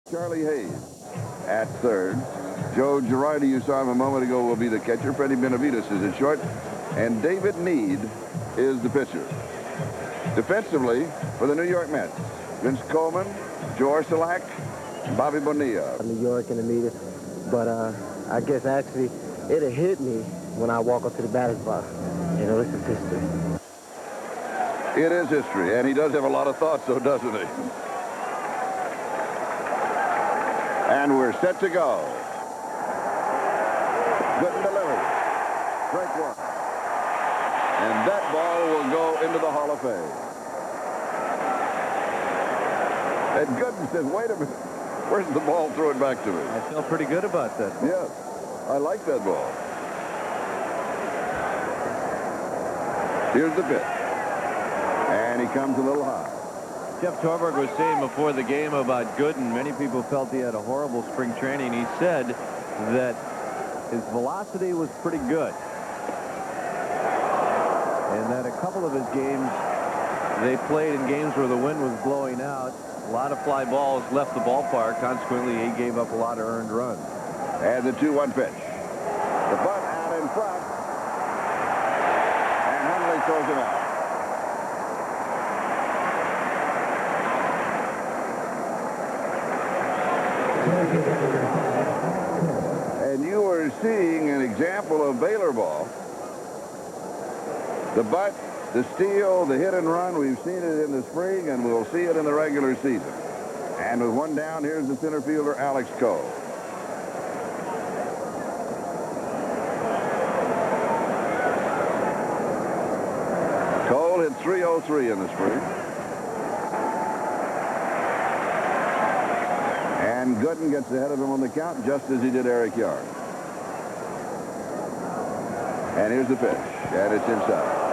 Charlie Hayes at third. Joe Girardi, you saw him a moment ago, will be the catcher. Freddie Benavides is at short. And David Need is the pitcher. Defensively, for the New York Mets, Vince Coleman, Joe Orsulak, Bobby Bonilla. New York in the media, but I guess actually it'll hit me when I walk up to the batter's box. You know, this is history. It is history, and he does have a lot of thoughts, though, doesn't he? And we're set to go. Good delivery. Strike one. And that ball will go into the Hall of Fame. And Gooden says, wait a minute. Where's the ball? Throw it back to me. I felt pretty good about that. Yes, I like that ball. Here's the pitch. And he comes a little high. Jeff Torberg was saying before the game about Gooden, many people felt he had a horrible spring training. He said that his velocity was pretty good. And that a couple of his games, they played in games where the wind was blowing out. A lot of fly balls left the ballpark. Consequently, he gave up a lot of earned runs. And the 2-1 pitch. The bunt out in front. And Hundley throws him out. And you are seeing an example of Baylor ball. The butt, the steal, the hit and run, we've seen it in the spring, and we'll see it in the regular season. And with one down, here's the center fielder, Alex Cole. Cole hit .303 in the spring. And Gooden gets ahead of him on the count, just as he did Eric Yard. And here's the pitch, and it's inside.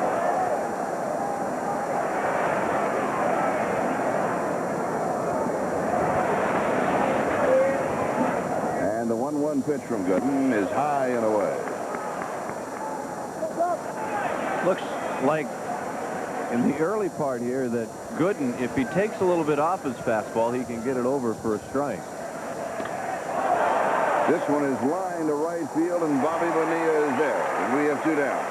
And the 1-1 pitch from Gooden is high and away. Looks like in the early part here that Gooden, if he takes a little bit off his fastball, he can get it over for a strike. This one is lined to right field, and Bobby Bonilla is there. And we have two down.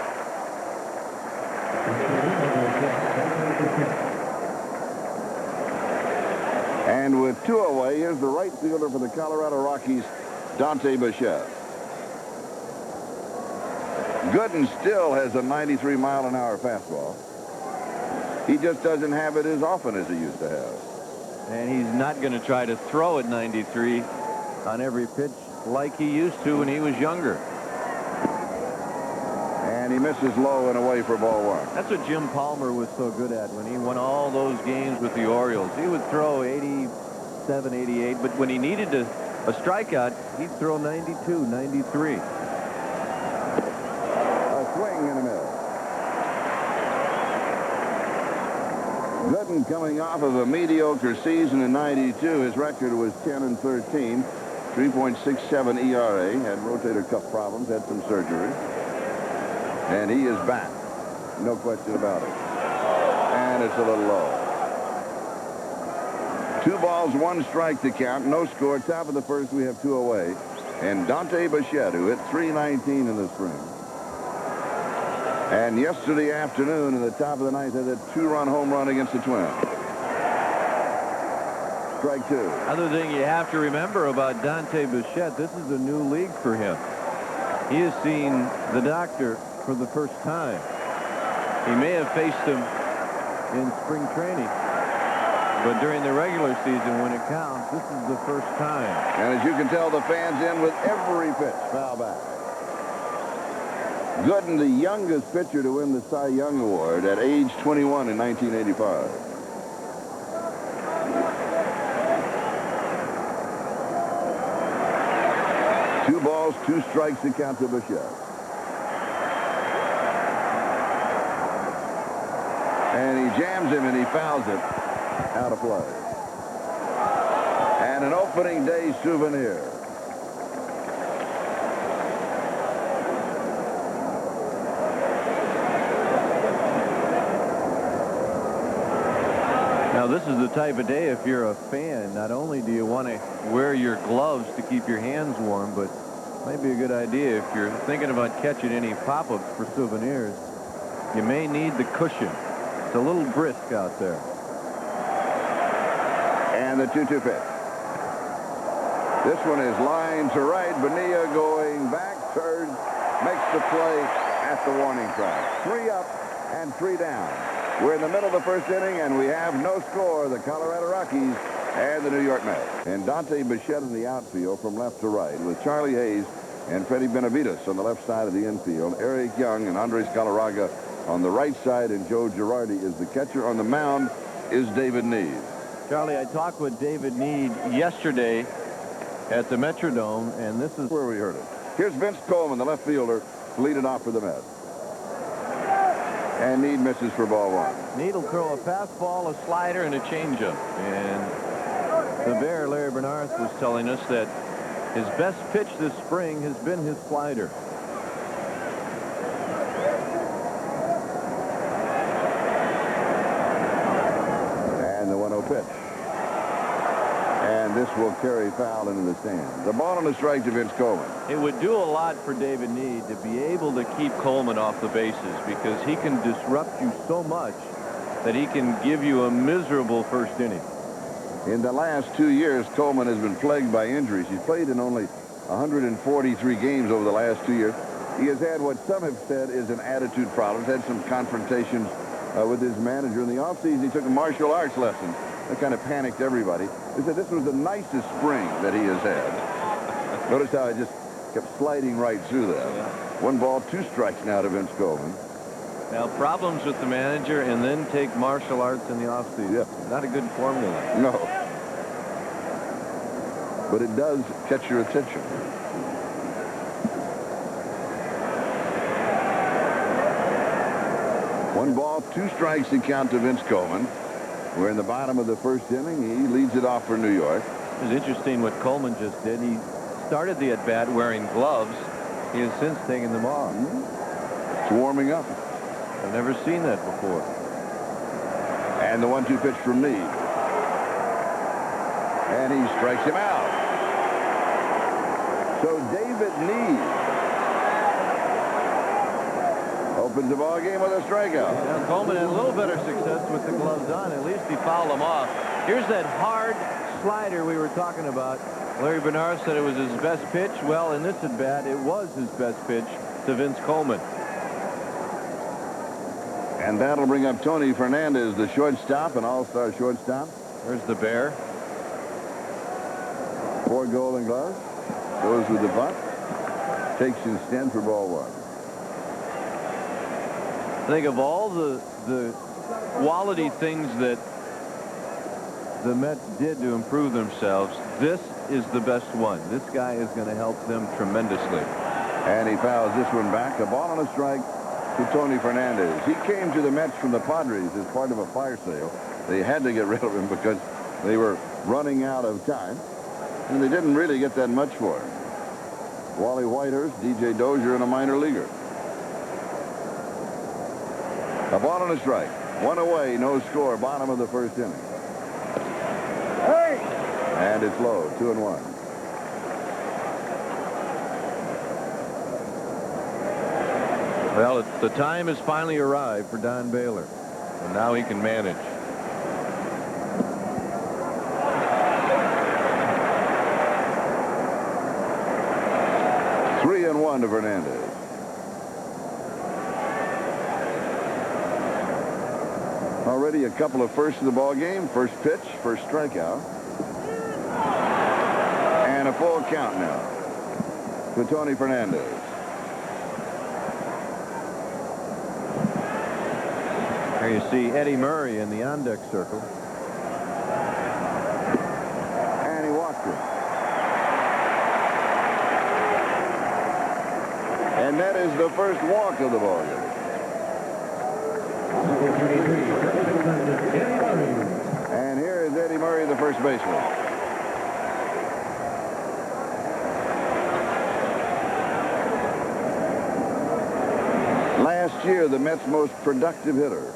And with two away, here's the right fielder for the Colorado Rockies, Dante Bichette. Gooden still has a 93-mile-an-hour fastball. He just doesn't have it as often as he used to have. And he's not going to try to throw at 93 on every pitch like he used to when he was younger. And he misses low and away for ball one. That's what Jim Palmer was so good at when he won all those games with the Orioles. He would throw 87, 88, but when he needed a strikeout, he'd throw 92, 93. A swing and a miss. Gooden coming off of a mediocre season in '92. His record was 10-13, 3.67 ERA, had rotator cuff problems, had some surgery. And he is back. No question about it. And it's a little low. 2 balls, 1 strike to count. No score. Top of the first, we have 2 away. And Dante Bichette, who hit .319 in the spring. And yesterday afternoon, in the top of the ninth, had a 2-run home run against the Twins. Strike 2. Other thing you have to remember about Dante Bichette, this is a new league for him. He has seen the doctor for the first time. He may have faced him in spring training, but during the regular season, when it counts, this is the first time. And as you can tell, the fans in with every pitch. Foul back. Gooden, the youngest pitcher to win the Cy Young Award at age 21 in 1985. Two balls, 2 strikes to count to Bichette. And he jams him and he fouls it out of play. And an opening day souvenir. Now Now, this is the type of day, if you're a fan, not only do you want to wear your gloves to keep your hands warm, but it might be a good idea if you're thinking about catching any pop-ups for souvenirs. You may need the cushion. It's a little brisk out there. And the 2-2 pitch. This one is line to right. Bonilla going back, turns, makes the play at the warning track. 3 up and 3 down. We're in the middle of the first inning, and we have no score. The Colorado Rockies and the New York Mets. And Dante Bichette in the outfield from left to right with Charlie Hayes and Freddie Benavides on the left side of the infield. Eric Young and Andres Galarraga on the right side, and Joe Girardi is the catcher. On the mound is David Need. Charlie, I talked with David Need yesterday at the Metrodome, and this is where we heard it. Here's Vince Coleman, the left fielder, to lead it off for the Mets. And Need misses for ball 1. Need will throw a fastball, a slider, and a changeup. And the Bear, Larry Bernarth, was telling us that his best pitch this spring has been his slider. And the 1-0 pitch. And this will carry foul into the stand. The ball on the strike to Vince Coleman. It would do a lot for David Need to be able to keep Coleman off the bases, because he can disrupt you so much that he can give you a miserable first inning. In the last 2 years, Coleman has been plagued by injuries. He's played in only 143 games over the last 2 years. He has had what some have said is an attitude problem. He's had some confrontations with his manager. In the offseason, he took a martial arts lesson. That kind of panicked everybody. He said this was the nicest spring that he has had. Notice how I just kept sliding right through that. Yeah. 1 ball, 2 strikes now to Vince Coleman. Now, problems with the manager and then take martial arts in the offseason. Yeah. Not a good formula. No. But it does catch your attention. One ball, 2 strikes to count to Vince Coleman. We're in the bottom of the first inning. He leads it off for New York. It was interesting what Coleman just did. He started the at-bat wearing gloves. He has since taken them off. It's warming up. I've never seen that before. And the 1-2 pitch from Need. And he strikes him out. So David Need opens the ball game with a strikeout. Now, Coleman had a little better success with the gloves on. At least he fouled them off. Here's that hard slider we were talking about. Larry Bernard said it was his best pitch. Well, in this at-bat, it was his best pitch to Vince Coleman. And that'll bring up Tony Fernandez, the shortstop, an all-star shortstop. There's the Bear. 4 Golden Gloves. Goes with the bunt. Takes his stand for ball 1. I think of all the quality things that the Mets did to improve themselves, this is the best one. This guy is going to help them tremendously. And he fouls this one back. A ball and a strike to Tony Fernandez. He came to the Mets from the Padres as part of a fire sale. They had to get rid of him because they were running out of time, and they didn't really get that much for him. Wally Whitehurst, DJ Dozier, and a minor leaguer. A ball and a strike. 1 away, no score, bottom of the first inning. Hey! And it's low, 2-1. Well, the time has finally arrived for Don Baylor, and now he can manage. Three and 1 to Fernandez. Already a couple of firsts in the ball game. First pitch, first strikeout. And a full count now to Tony Fernandez. Here you see Eddie Murray in the on-deck circle. And he walked him. And that is the first walk of the ball game. And here is Eddie Murray, the first baseman. Last year, the Mets' most productive hitter.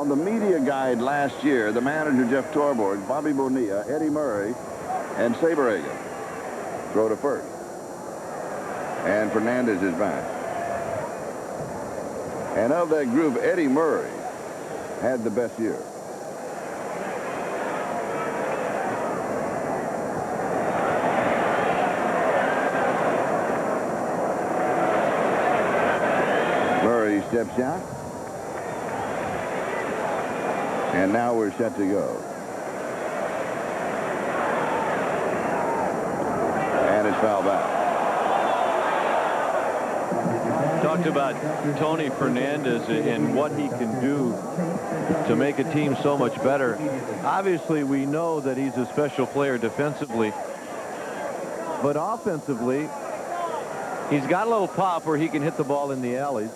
On the media guide last year, the manager, Jeff Torborg, Bobby Bonilla, Eddie Murray, and Saberhagen throw to first. And Fernandez is back. And of that group, Eddie Murray had the best year. Murray steps out. And now we're set to go. And it's foul back. Talked about Tony Fernandez and what he can do to make a team so much better. Obviously, we know that he's a special player defensively, but offensively, he's got a little pop where he can hit the ball in the alleys.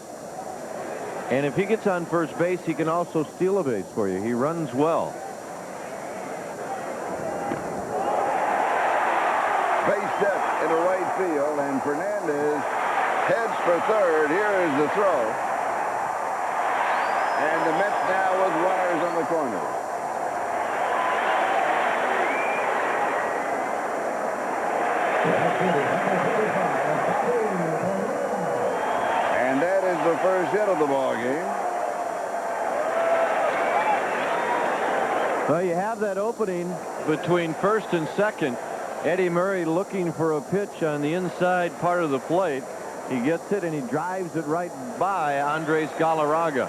And if he gets on first base, he can also steal a base for you. He runs well. Base step into right field, and Fernandez heads for third. Here is the throw. And the Mets now with runners on the corner. And that is the first hit of the ball game. Well, you have that opening between first and second. Eddie Murray looking for a pitch on the inside part of the plate. He gets it, and he drives it right by Andres Galarraga.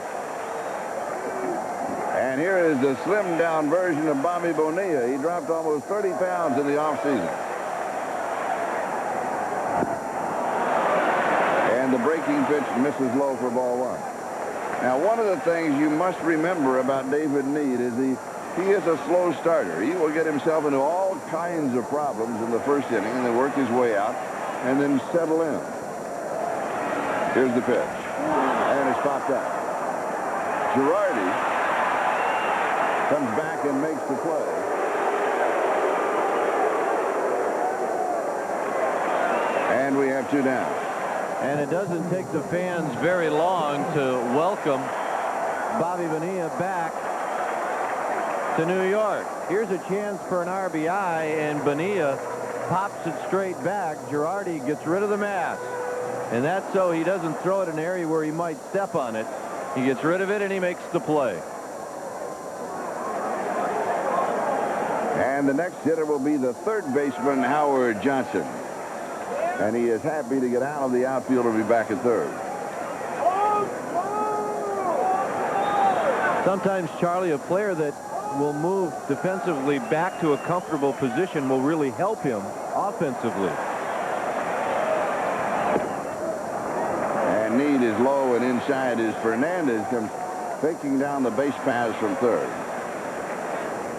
And here is the slimmed-down version of Bobby Bonilla. He dropped almost 30 pounds in the offseason. And the breaking pitch misses low for ball one. Now, one of the things you must remember about David Need is he is a slow starter. He will get himself into all kinds of problems in the first inning and then work his way out and then settle in. Here's the pitch. And it's popped out. Girardi comes back and makes the play. And we have two down. And it doesn't take the fans very long to welcome Bobby Bonilla back to New York. Here's a chance for an RBI, and Bonilla pops it straight back. Girardi gets rid of the mask. And that's so he doesn't throw it in an area where he might step on it. He gets rid of it, and he makes the play. And the next hitter will be the third baseman, Howard Johnson. And he is happy to get out of the outfield and be back at third. Sometimes, Charlie, a player that will move defensively back to a comfortable position will really help him offensively. And Need is low, and inside is Fernandez comes faking down the base paths from third.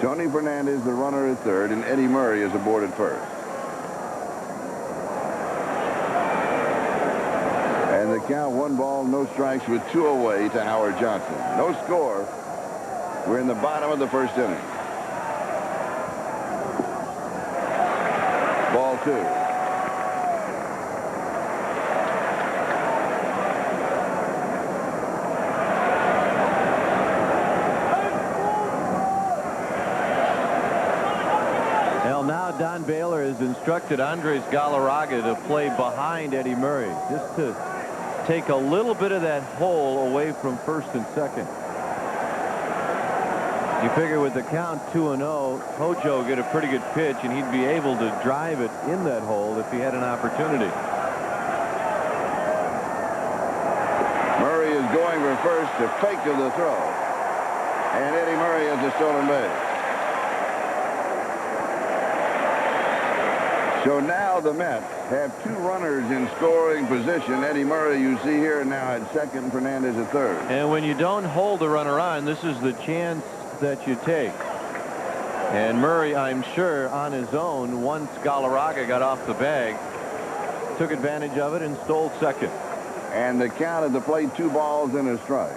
Tony Fernandez, the runner at third, and Eddie Murray is aboard at first. And the count, 1 ball, no strikes with 2 away to Howard Johnson. No score. We're in the bottom of the first inning. Ball 2. Well, now Don Baylor has instructed Andres Galarraga to play behind Eddie Murray, just to take a little bit of that hole away from first and second. You figure with the count 2-0, Hojo would get a pretty good pitch, and he'd be able to drive it in that hole if he had an opportunity. Murray is going for first, to fake of the throw. And Eddie Murray has a stolen base. So now the Mets have 2 runners in scoring position. Eddie Murray, you see here, now at second, Fernandez at third. And when you don't hold the runner on, this is the chance that you take. And Murray, I'm sure, on his own, once Galarraga got off the bag, took advantage of it and stole second. And the count at the plate, 2 balls and a strike.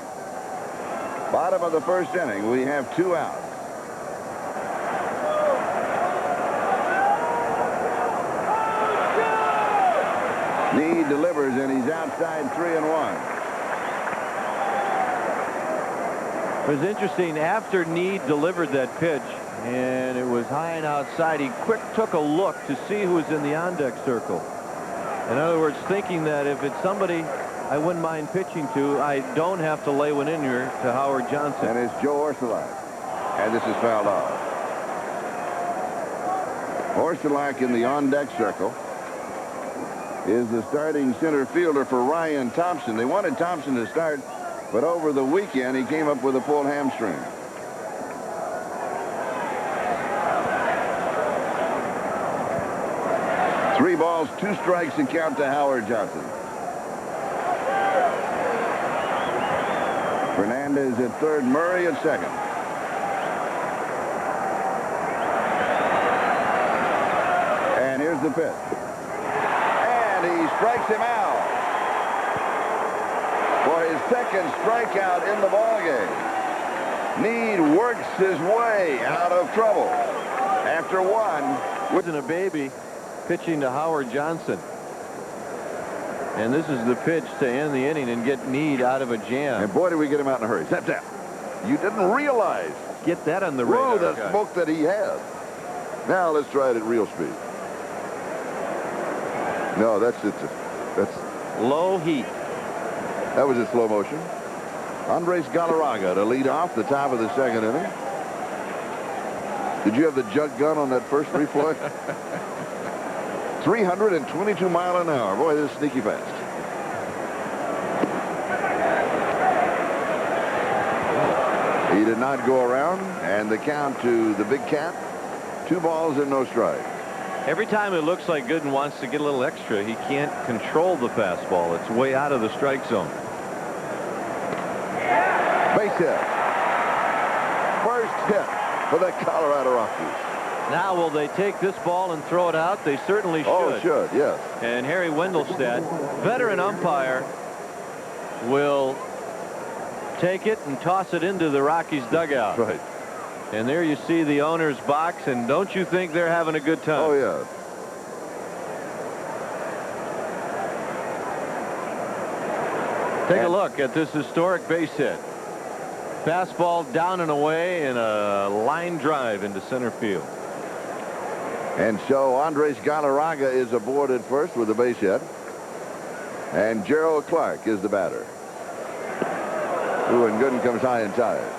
Bottom of the first inning, we have 2 outs. Need delivers, and he's outside 3-1. It was interesting. After Need delivered that pitch, and it was high and outside, he took a look to see who was in the on-deck circle. In other words, thinking that if it's somebody I wouldn't mind pitching to, I don't have to lay one in here to Howard Johnson. And it's Joe Orsulak. And this is fouled off. Orsulak in the on-deck circle is the starting center fielder for Ryan Thompson. They wanted Thompson to start, but over the weekend he came up with a pulled hamstring. Three balls, two strikes, and count to Howard Johnson. Fernandez at third, Murray at second. And here's the pitch. And he strikes him out for his second strikeout in the ballgame. Need works his way out of trouble after one. Wasn't a baby pitching to Howard Johnson. And this is the pitch to end the inning and get Need out of a jam. And boy, did we get him out in a hurry. Zap, zap. You didn't realize. Get that on the radar. Whoa, the smoke that he has. Now let's try it at real speed. No, that's low heat. That was in slow motion. Andres Galarraga to lead off the top of the second inning. Did you have the jug gun on that first replay? 322 miles an hour. Boy, this is sneaky fast. He did not go around, and the count to the big cat, 2 balls and no strike. Every time it looks like Gooden wants to get a little extra, he can't control the fastball. It's way out of the strike zone. Base hit. First hit for the Colorado Rockies. Now, will they take this ball and throw it out? They certainly should. Oh, should, yes. And Harry Wendelstedt, veteran umpire, will take it and toss it into the Rockies dugout. Right. And there you see the owner's box, and don't you think they're having a good time? Oh, yeah. Take a look at this historic base hit. Fastball down and away, and a line drive into center field. And so Andres Galarraga is aboard at first with a base hit. And Gerald Clark is the batter. Ooh, and Gooden comes high and tired.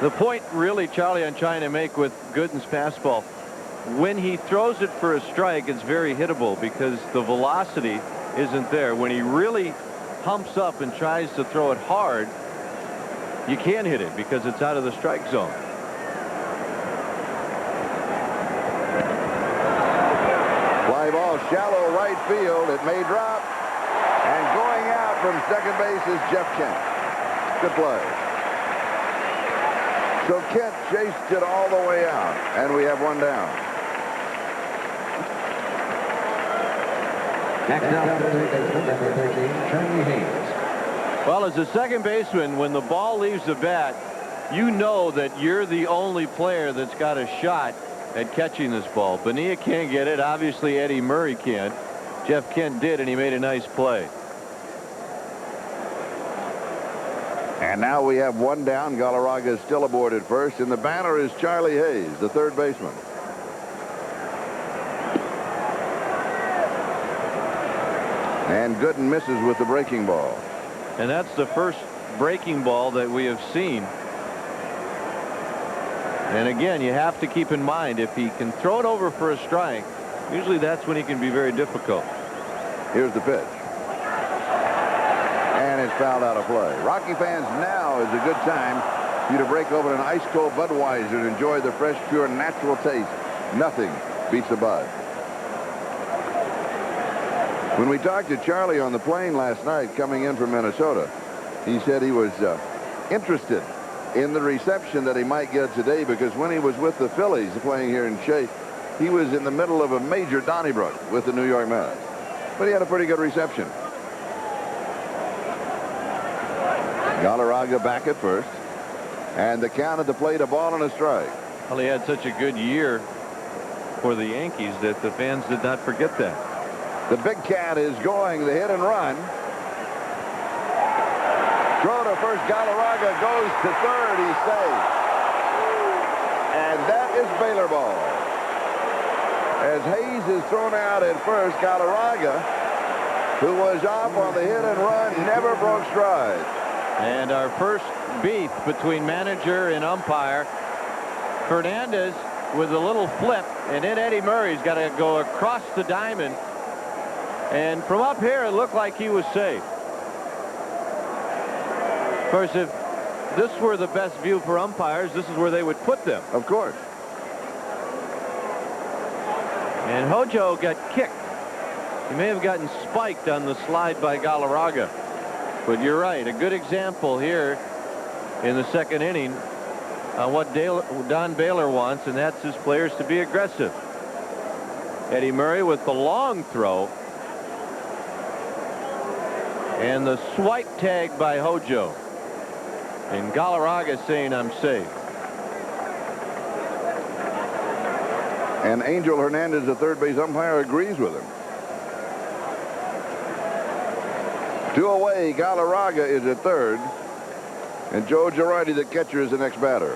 The point really, Charlie, I'm trying to make with Gooden's fastball, when he throws it for a strike, it's very hittable because the velocity isn't there. When he really humps up and tries to throw it hard, you can't hit it because it's out of the strike zone. Fly ball, shallow right field. It may drop. And going out from second base is Jeff Kent. Good play. So Kent chased it all the way out, and we have one down. Next up, number 13, Charlie Hayes. Well, as a second baseman, when the ball leaves the bat, you know that you're the only player that's got a shot at catching this ball. Bonilla can't get it. Obviously, Eddie Murray can't. Jeff Kent did, and he made a nice play. And now we have one down. Galarraga is still aboard at first, and the batter is Charlie Hayes, the third baseman. And Gooden misses with the breaking ball. And that's the first breaking ball that we have seen. And again, you have to keep in mind, if he can throw it over for a strike, usually that's when he can be very difficult. Here's the pitch. And it's fouled out of play. Rocky fans, now is a good time for you to break open an ice-cold Budweiser and enjoy the fresh, pure, natural taste. Nothing beats a Bud. When we talked to Charlie on the plane last night coming in from Minnesota, he said he was interested in the reception that he might get today, because when he was with the Phillies playing here in Shea, he was in the middle of a major Donnybrook with the New York Mets. But he had a pretty good reception. Galarraga back at first. And the count at the plate, a ball and a strike. Well, he had such a good year for the Yankees that the fans did not forget that. The big cat is going, the hit and run. Throw to to first. Galarraga goes to third. He's safe. And that is Baylor ball. As Hayes is thrown out at first, Galarraga, who was off on the hit and run, never broke stride. And our first beef between manager and umpire. Fernandez with a little flip, and then Eddie Murray's got to go across the diamond. And from up here, it looked like he was safe. Of course, if this were the best view for umpires, this is where they would put them. Of course. And Hojo got kicked. He may have gotten spiked on the slide by Galarraga. But you're right, a good example here in the second inning on what Don Baylor wants, and that's his players to be aggressive. Eddie Murray with the long throw. And the swipe tag by Hojo. And Galarraga saying, I'm safe. And Angel Hernandez, the third base umpire, agrees with him. 2 away, Galarraga is at third. And Joe Girardi, the catcher, is the next batter.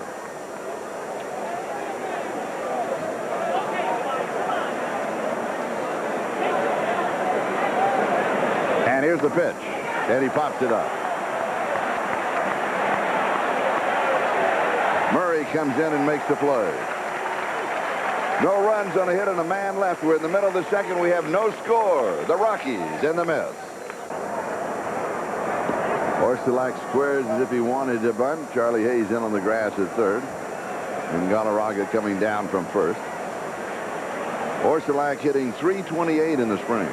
And here's the pitch. And he pops it up. Murray comes in and makes the play. No runs on a hit and a man left. We're in the middle of the second. We have no score. The Rockies in the miss. Orsulak squares as if he wanted to bunt. Charlie Hayes in on the grass at third. And Galarraga coming down from first. Orsulak hitting .328 in the spring.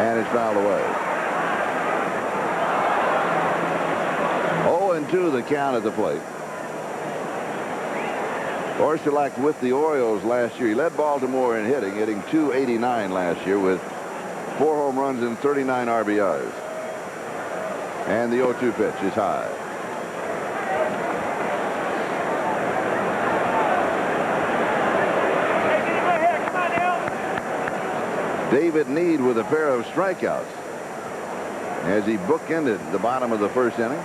And it's fouled away. 0-2 the count at the plate. Orsulak with the Orioles last year. He led Baltimore in hitting .289 last year with 4 home runs and 39 RBIs. And the 0-2 pitch is high. David Need with a pair of strikeouts as he bookended the bottom of the first inning.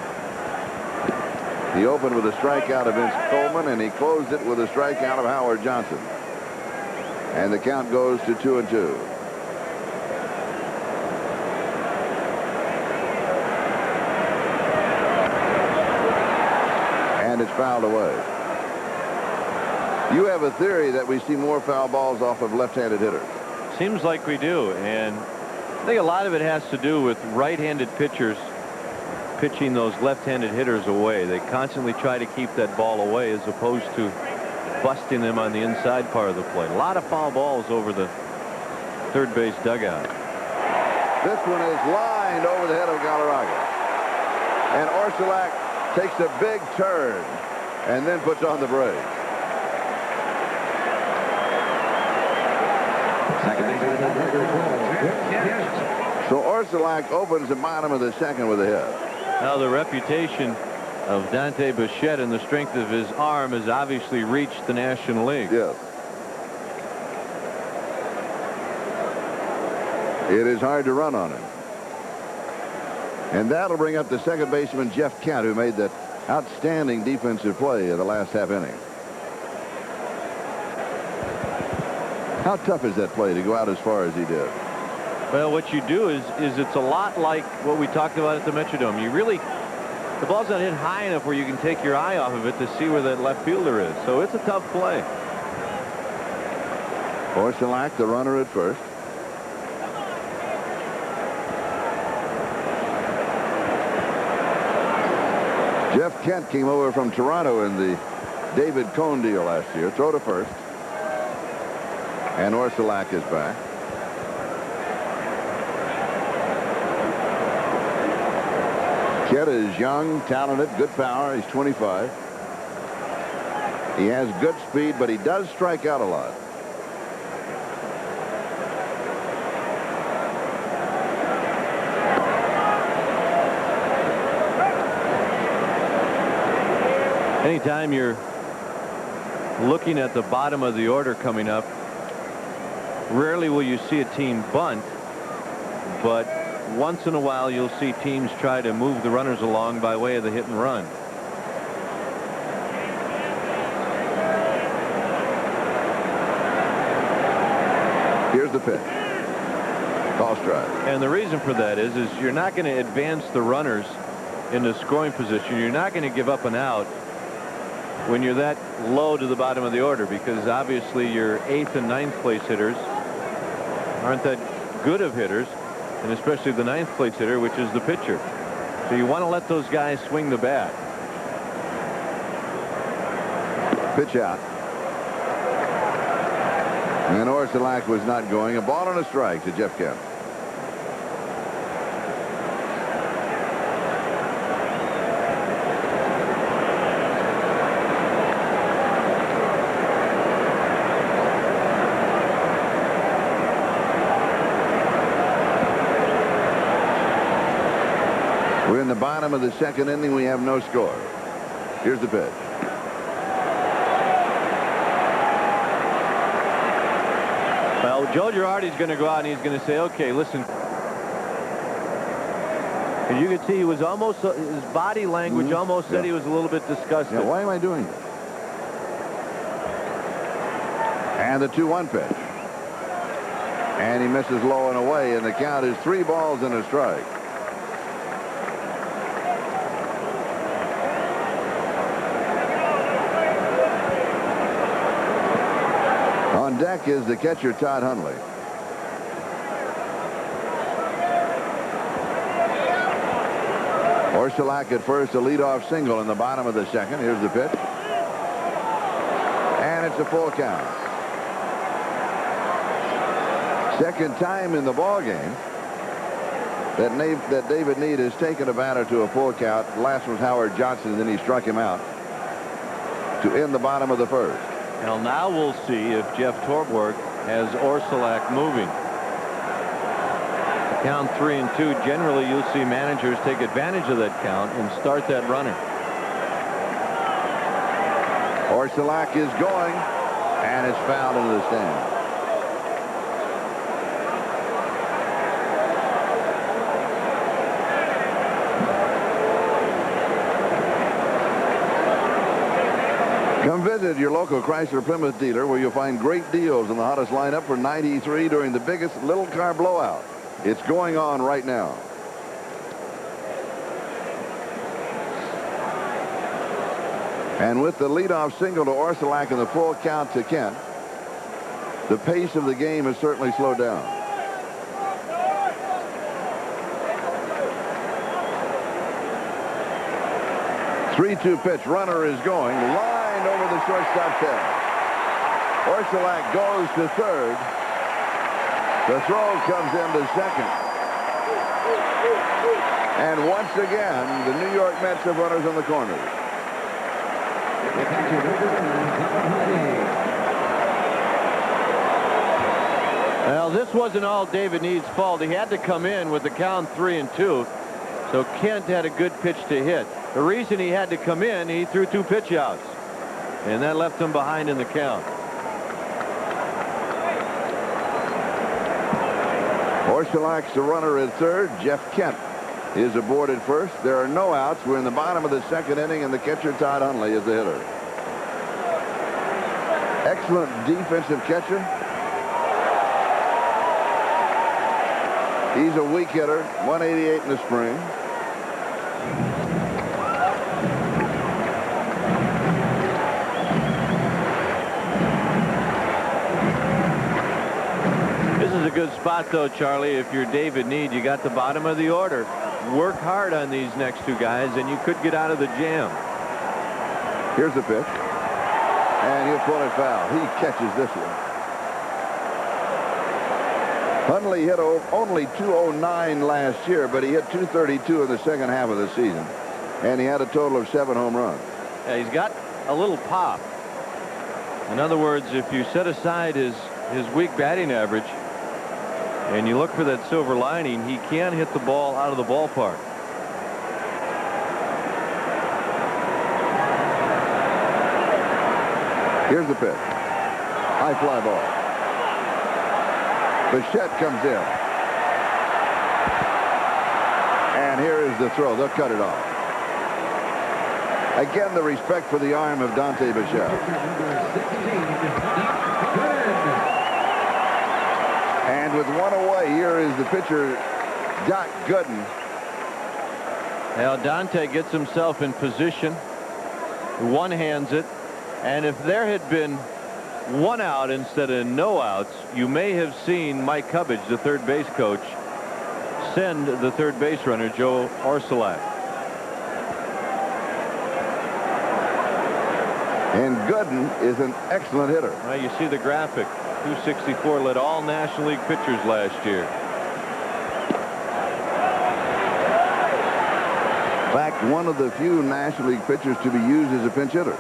He opened with a strikeout of Vince Coleman, and he closed it with a strikeout of Howard Johnson. And the count goes to 2-2. And it's fouled away. You have a theory that we see more foul balls off of left-handed hitters. Seems like we do, and I think a lot of it has to do with right-handed pitchers pitching those left-handed hitters away. They constantly try to keep that ball away as opposed to busting them on the inside part of the plate. A lot of foul balls over the third base dugout. This one is lined over the head of Galarraga. And Orsulak takes a big turn and then puts on the brakes. So Orsulak opens the bottom of the second with a hit. Now the reputation of Dante Bichette and the strength of his arm has obviously reached the National League. Yes. It is hard to run on him. And that'll bring up the second baseman Jeff Kent, who made that outstanding defensive play in the last half inning. How tough is that play to go out as far as he did? Well, what you do is it's a lot like what we talked about at the Metrodome. You really, the ball's not hit high enough where you can take your eye off of it to see where that left fielder is. So it's a tough play. Orsulak, the runner at first. Jeff Kent came over from Toronto in the David Cone deal last year. Throw to first. And Orsulak is back. Kent is young, talented, good power. He's 25. He has good speed, but he does strike out a lot. Anytime you're looking at the bottom of the order coming up, rarely will you see a team bunt, but once in a while you'll see teams try to move the runners along by way of the hit and run. Here's the pitch. Call strike. And the reason for that is you're not going to advance the runners into scoring position. You're not going to give up an out when you're that low to the bottom of the order, because obviously your 8th and 9th place hitters aren't that good of hitters, and especially the 9th place hitter, which is the pitcher. So you want to let those guys swing the bat. Pitch out. And Orsulak was not going. A ball and a strike to Jeff Kent. We're in the bottom of the second inning. We have no score. Here's the pitch. Well, Joe Girardi's going to go out and he's going to say, okay, listen. And you could see he was almost, his body language almost said he was a little bit disgusted. Yeah, why am I doing this? And the 2-1 pitch. And he misses low and away, and the count is 3 balls and a strike. On deck is the catcher, Todd Hundley. Orsulak at first, a leadoff single in the bottom of the second. Here's the pitch. And it's a full count. Second time in the ball game that David Need has taken a batter to a full count. Last was Howard Johnson, and then he struck him out to end the bottom of the first. Well, now we'll see if Jeff Torborg has Orsulak moving. Count 3-2. Generally, you'll see managers take advantage of that count and start that runner. Orsulak is going, and it's fouled into the stand. Come visit your local Chrysler Plymouth dealer, where you'll find great deals on the hottest lineup for '93 during the biggest little car blowout. It's going on right now. And with the leadoff single to Orsulak and the full count to Kent, the pace of the game has certainly slowed down. Three-two pitch. Runner is going. Lined over the shortstop's head. Orsulak goes to third. The throw comes into second. And once again, the New York Mets have runners on the corners. Well, this wasn't all David Need's fault. He had to come in with the count 3-2. So Kent had a good pitch to hit. The reason he had to come in, he threw 2 pitch outs. And that left him behind in the count. Orsulak's the runner at third. Jeff Kent is aboard at first. There are no outs. We're in the bottom of the second inning, and the catcher, Todd Hundley, is the hitter. Excellent defensive catcher. He's a weak hitter, 188 in the spring. This is a good spot, though, Charlie. If you're David Need, you got the bottom of the order. Work hard on these next 2 guys, and you could get out of the jam. Here's the pitch. And he'll pull it foul. He catches this one. Hundley hit only .209 last year, but he hit .232 in the second half of the season. And he had a total of 7 home runs. Yeah, he's got a little pop. In other words, if you set aside his weak batting average and you look for that silver lining, he can hit the ball out of the ballpark. Here's the pitch. High fly ball. Bichette comes in. here's the throw. They'll cut it off. Again, the respect for the arm of Dante Bichette. And with one away, here is the pitcher, Doc Gooden. Now Dante gets himself in position, one-hands it, and if there had been one out instead of no outs, you may have seen Mike Cubbage, the third base coach, send the third base runner, Joe Orsulak. And Gooden is an excellent hitter. Well, you see the graphic. 264 led all National League pitchers last year. In fact, one of the few National League pitchers to be used as a pinch hitter.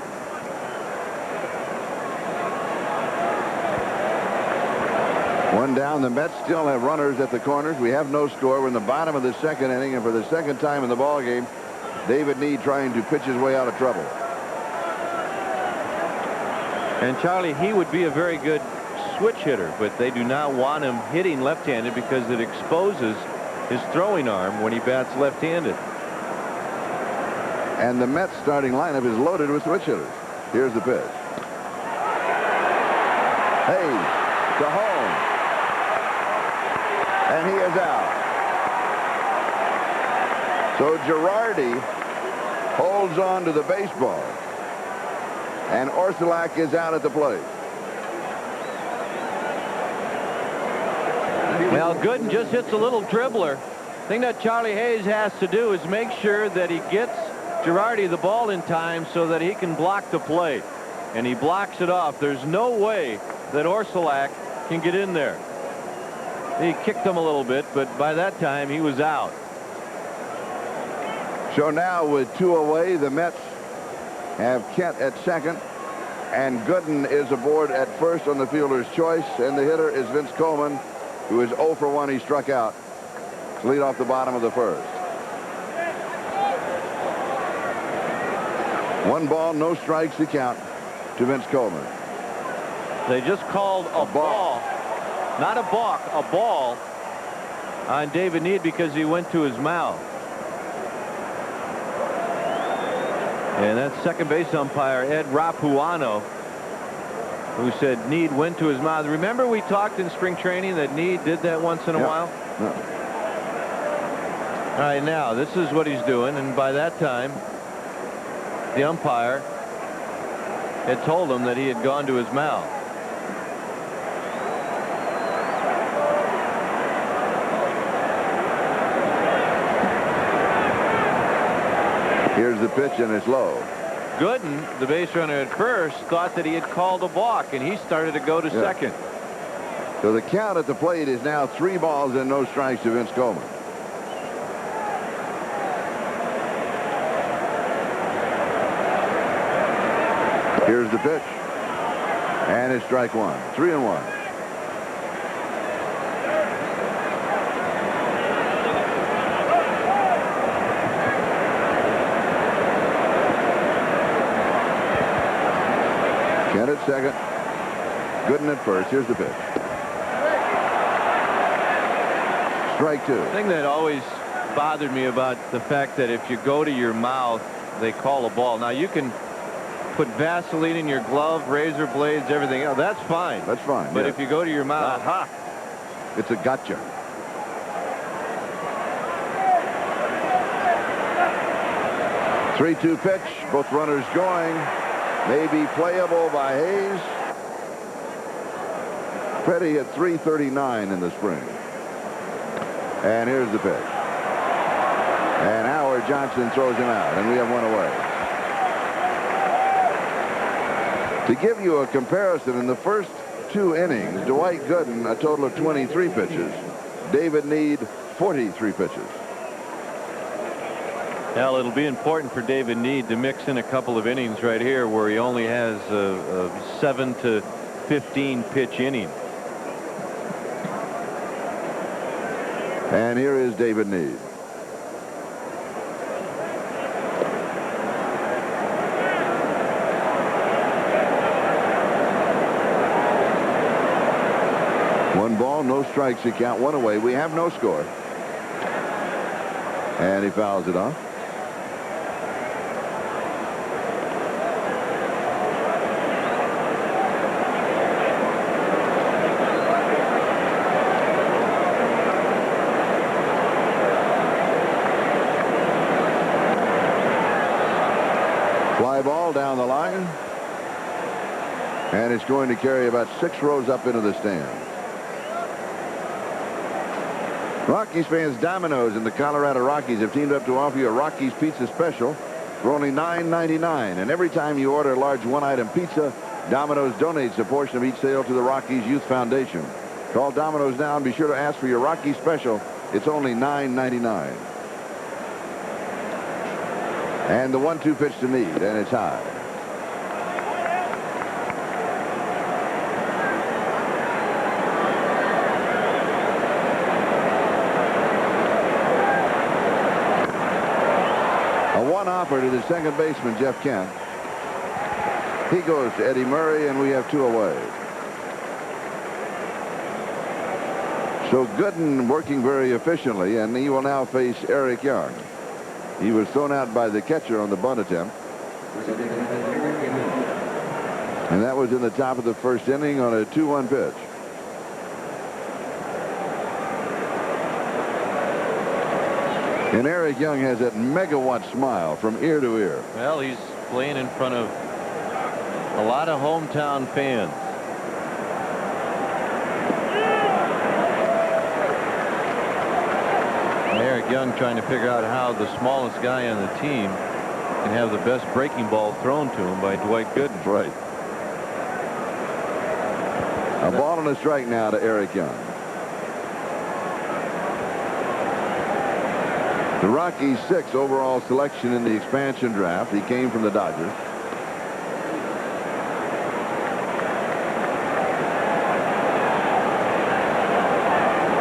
One down. The Mets still have runners at the corners. We have no score. We're in the bottom of the second inning, and for the second time in the ball game, David Need trying to pitch his way out of trouble. And Charlie, he would be a very good switch hitter, but they do not want him hitting left-handed because it exposes his throwing arm when he bats left-handed. And the Mets starting lineup is loaded with switch hitters. Here's the pitch. Hayes to home. And he is out. So Girardi holds on to the baseball. And Orsulak is out at the plate. Well, Gooden just hits a little dribbler. The thing that Charlie Hayes has to do is make sure that he gets Girardi the ball in time so that he can block the play. And he blocks it off. There's no way that Orsulak can get in there. He kicked him a little bit, but by that time he was out. So now with two away, the Mets have Kent at second, and Gooden is aboard at first on the fielder's choice, and the hitter is Vince Coleman, who is 0 for 1. He struck out to lead off the bottom of the first. 1 ball, no strikes to count to Vince Coleman. They just called a ball, not a balk, a ball on David Need because he went to his mouth. And that's second base umpire Ed Rapuano, who said Need went to his mouth. Remember we talked in spring training that Need did that once in a while? Yeah. All right, now this is what he's doing, and by that time the umpire had told him that he had gone to his mouth. Here's the pitch, and it's low. Gooden, the base runner at first, thought that he had called a balk, and he started to go to second. So the count at the plate is now 3 balls and no strikes to Vince Coleman. Here's the pitch. And it's strike 1. 3-1. Kent at second. Gooden at first. Here's the pitch. Strike 2. The thing that always bothered me about the fact that if you go to your mouth, they call a ball. Now, you can put Vaseline in your glove, razor blades, everything else. That's fine. That's fine. But yeah. if you go to your mouth, It's a gotcha. Three-two pitch. Both runners going. May be playable by Hayes. Petty at 339 in the spring. And here's the pitch. And Howard Johnson throws him out, and we have 1 away. To give you a comparison, in the first 2 innings, Dwight Gooden, a total of 23 pitches. David Need, 43 pitches. well, it'll be important for David Need to mix in a couple of innings right here where he only has a 7 to 15 pitch inning. And here is David Need. One ball, no strikes to count, 1 away. We have no score. And he fouls it off. Fly ball down the line. And it's going to carry about 6 rows up into the stand. Rockies fans, Domino's and the Colorado Rockies have teamed up to offer you a Rockies pizza special for only $9.99. And every time you order a large one-item pizza, Domino's donates a portion of each sale to the Rockies Youth Foundation. Call Domino's now and be sure to ask for your Rockies special. It's only $9.99. And the 1-2 pitch to Need, and it's high. Offer to the second baseman, Jeff Kent. He goes to Eddie Murray, and we have 2 away. So Gooden working very efficiently, and he will now face Eric Young. He was thrown out by the catcher on the bunt attempt. And that was in the top of the first inning on a 2-1 pitch. And Eric Young has that megawatt smile from ear to ear. Well, he's playing in front of a lot of hometown fans. And Eric Young trying to figure out how the smallest guy on the team can have the best breaking ball thrown to him by Dwight Gooden. Right. A ball and a strike now to Eric Young. The Rockies' 6th overall selection in the expansion draft. He came from the Dodgers.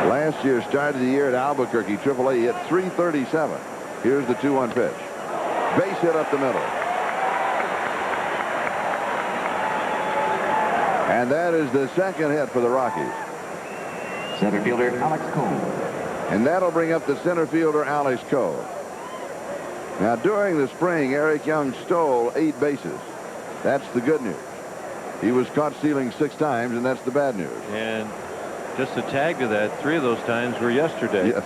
Last year started the year at Albuquerque AAA. He hit .337. Here's the 2-1 pitch. Base hit up the middle. And that is the second hit for the Rockies. Center fielder Alex Cole. And that'll bring up the center fielder, Alex Cole. Now, during the spring, Eric Young stole 8 bases. That's the good news. He was caught stealing 6 times, and that's the bad news. And just to tag to that, 3 of those times were yesterday. Yes.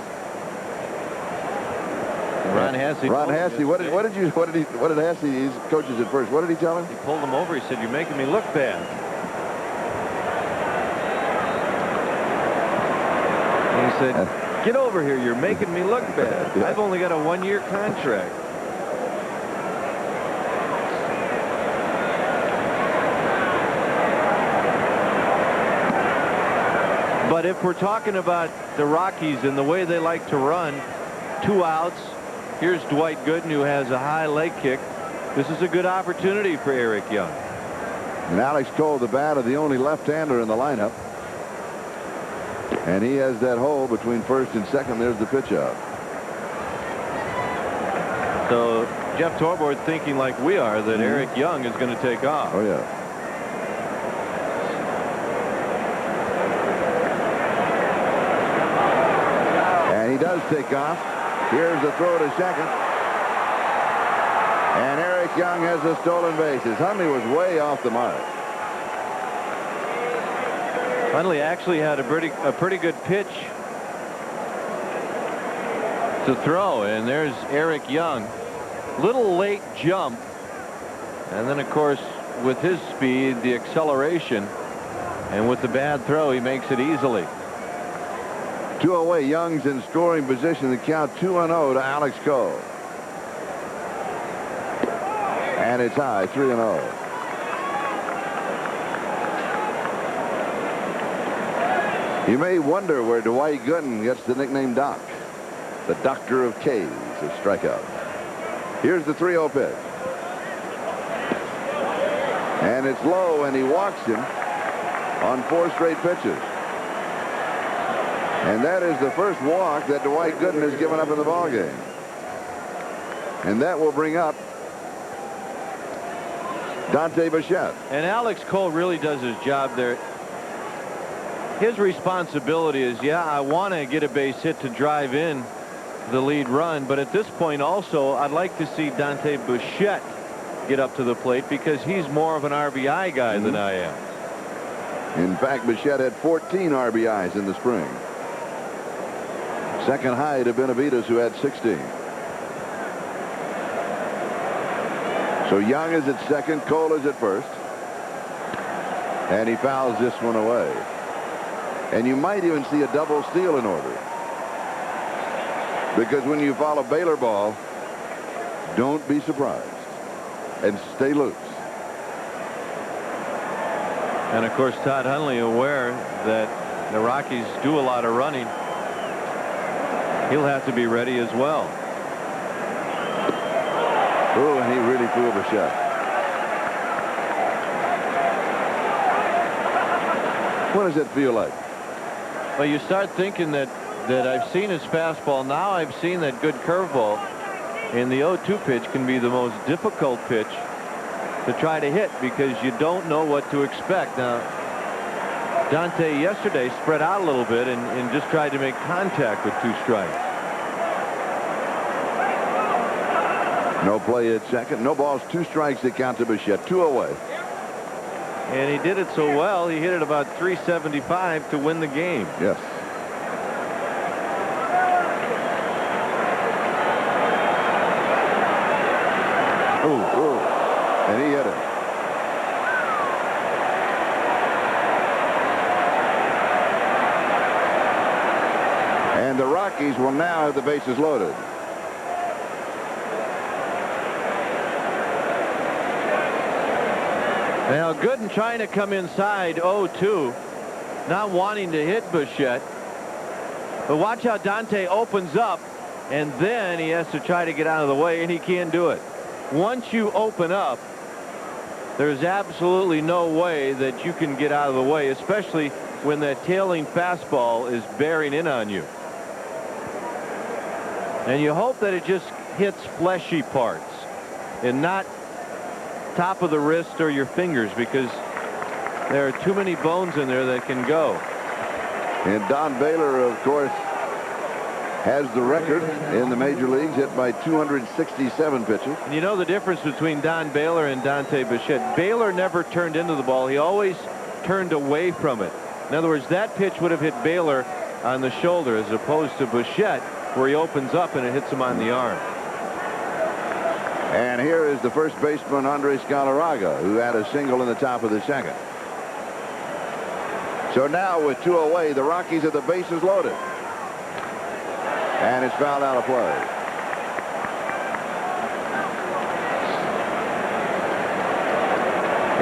Ron Hassey. What did Hassey, his coaches at first, what did he tell him? He pulled him over. He said, "You're making me look bad." And he said, "Get over here. You're making me look bad. Yeah. I've only got a 1-year contract." But if we're talking about the Rockies and the way they like to run, 2 outs. Here's Dwight Gooden, who has a high leg kick. This is a good opportunity for Eric Young. And Alex Cole, the bat of the only left-hander in the lineup. And he has that hole between first and second. There's the pitch out. So Jeff Torborg thinking like we are that Eric Young is going to take off. Oh, yeah. And he does take off. Here's the throw to second. And Eric Young has the stolen bases. Hundley was way off the mark. Hundley actually had a pretty good pitch to throw, and there's Eric Young. Little late jump, and then of course with his speed, the acceleration, and with the bad throw, he makes it easily. 2 away. Young's in scoring position. The count 2-0 to Alex Cole. And it's high, 3-0. You may wonder where Dwight Gooden gets the nickname Doc, the Doctor of K's of strikeout. Here's the 3-0 pitch. And it's low, and he walks him on 4 straight pitches. And that is the first walk that Dwight Gooden has given up in the ballgame. And that will bring up Dante Bichette. And Alex Cole really does his job there. His responsibility is, yeah, I want to get a base hit to drive in the lead run. But at this point also, I'd like to see Dante Bichette get up to the plate because he's more of an RBI guy than I am. In fact, Bichette had 14 RBIs in the spring. Second high to Benavides, who had 16. So Young is at second, Cole is at first. And he fouls this one away. And you might even see a double steal in order. Because when you foul a Baylor ball, don't be surprised. And stay loose. And of course, Todd Hundley, aware that the Rockies do a lot of running, he'll have to be ready as well. Oh, and he really threw a shot. What does it feel like? Well, you start thinking that I've seen his fastball. Now I've seen that good curveball. And the 0-2 pitch can be the most difficult pitch to try to hit because you don't know what to expect. Now, Dante yesterday spread out a little bit and just tried to make contact with 2 strikes. No play at second. No balls, 2 strikes that count to Bichette. 2 away. And he did it so well, he hit it about 375 to win the game. Yes. Ooh. And he hit it. And the Rockies will now have the bases loaded. Now Gooden trying to come inside 0-2, not wanting to hit Bichette. But watch how Dante opens up, and then he has to try to get out of the way, and he can't do it. Once you open up, there's absolutely no way that you can get out of the way, especially when that tailing fastball is bearing in on you. And you hope that it just hits fleshy parts and not top of the wrist or your fingers, because there are too many bones in there that can go. And Don Baylor, of course, has the record in the major leagues, hit by 267 pitches. And you know the difference between Don Baylor and Dante Bichette. Baylor never turned into the ball. He always turned away from it. In other words, that pitch would have hit Baylor on the shoulder as opposed to Bichette, where he opens up and it hits him on the arm. And here is the first baseman, Andres Galarraga, who had a single in the top of the second. So now with 2 away, the Rockies have the bases loaded. And it's fouled out of play.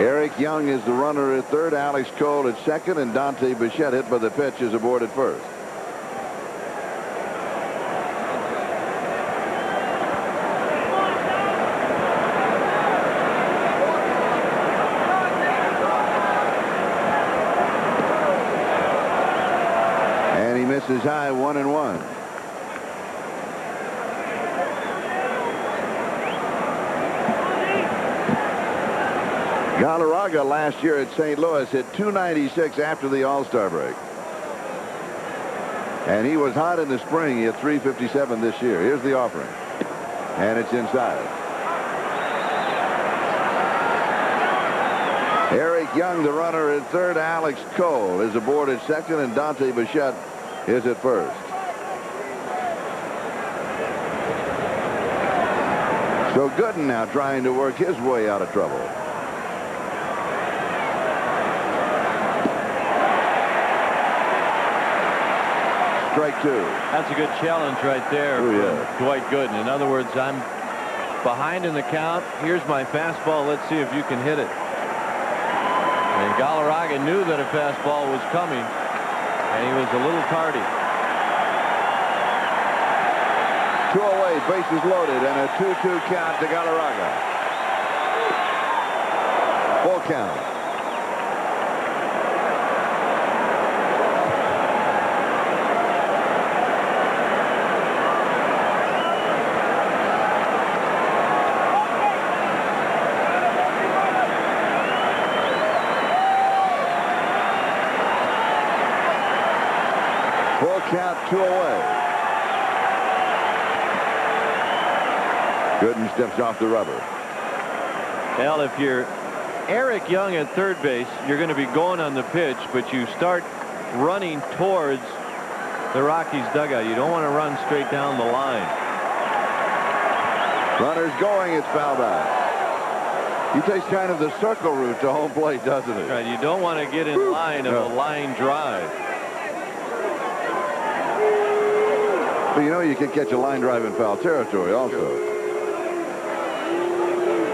Eric Young is the runner at third, Alex Cole at second, and Dante Bichette, hit by the pitch, is aboard at first. And he misses high, 1-1. Galarraga last year at St. Louis hit 296 after the All-Star break. And he was hot in the spring. He hit 357 this year. Here's the offering. And it's inside. Eric Young, the runner at third. Alex Cole is aboard at second, and Dante Bichette is at first. So Gooden now trying to work his way out of trouble. Strike 2. That's a good challenge right there from Dwight Gooden. In other words, I'm behind in the count. Here's my fastball. Let's see if you can hit it. And Galarraga knew that a fastball was coming, and he was a little tardy. 2 away, bases loaded, and a 2-2 count to Galarraga. Full count. Full count, 2 away. Gooden steps off the rubber. Well, if you're Eric Young at third base, you're going to be going on the pitch, but you start running towards the Rockies dugout. You don't want to run straight down the line. Runners going. It's foul back. He takes kind of the circle route to home plate, doesn't he? Right. You don't want to get in line of a line drive. But you know you can catch a line drive in foul territory also.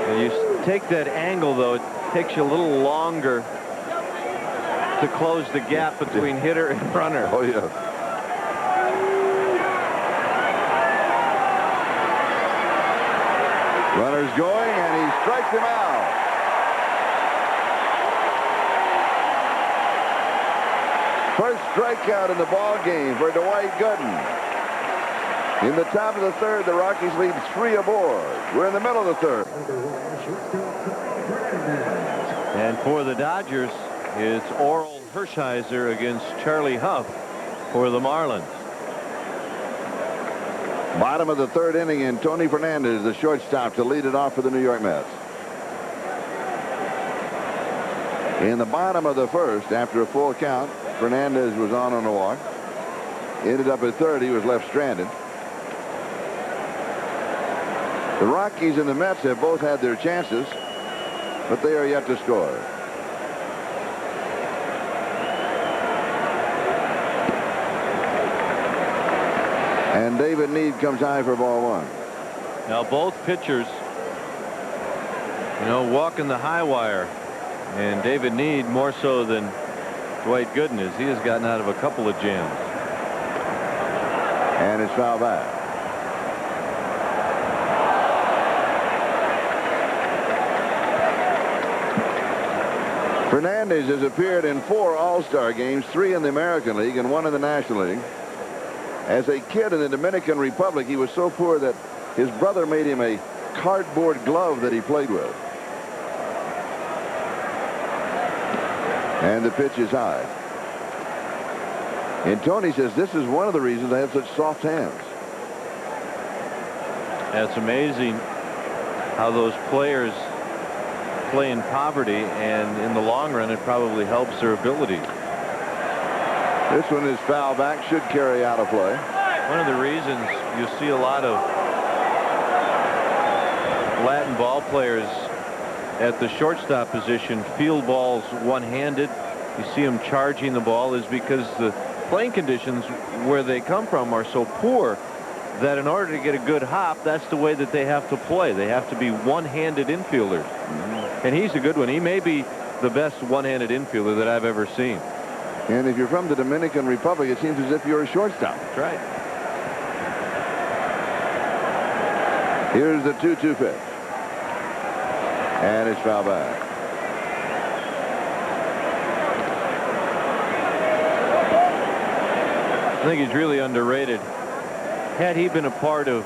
And you take that angle, though, it takes you a little longer to close the gap between hitter and runner. Oh, yeah. Runner's going, and he strikes him out. First strikeout in the ball game for Dwight Gooden. In the top of the third, the Rockies lead 3 aboard. We're in the middle of the third. And for the Dodgers, it's Oral Hershiser against Charlie Huff for the Marlins. Bottom of the third inning, and Tony Fernandez, the shortstop, to lead it off for the New York Mets. In the bottom of the first, after a full count, Fernandez was on a walk. Ended up at third. He was left stranded. The Rockies and the Mets have both had their chances, but they are yet to score. And David Need comes high for ball 1. Now both pitchers, walking the high wire, and David Need more so than Dwight Gooden is. He has gotten out of a couple of jams. And it's foul back. Fernandez has appeared in 4 All-Star games, 3 in the American League and 1 in the National League. As a kid in the Dominican Republic, he was so poor that his brother made him a cardboard glove that he played with. And the pitch is high. And Tony says this is one of the reasons they have such soft hands. It's amazing how those players play in poverty, and in the long run it probably helps their ability. This one is foul back, should carry out of play. One of the reasons you see a lot of Latin ball players at the shortstop position field balls one-handed, you see them charging the ball, is because the playing conditions where they come from are so poor that in order to get a good hop, that's the way that they have to play. They have to be one-handed infielders. And he's a good one. He may be the best one-handed infielder that I've ever seen. And if you're from the Dominican Republic, it seems as if you're a shortstop. That's right. Here's the 2-2 pitch. And it's foul back. I think he's really underrated. Had he been a part of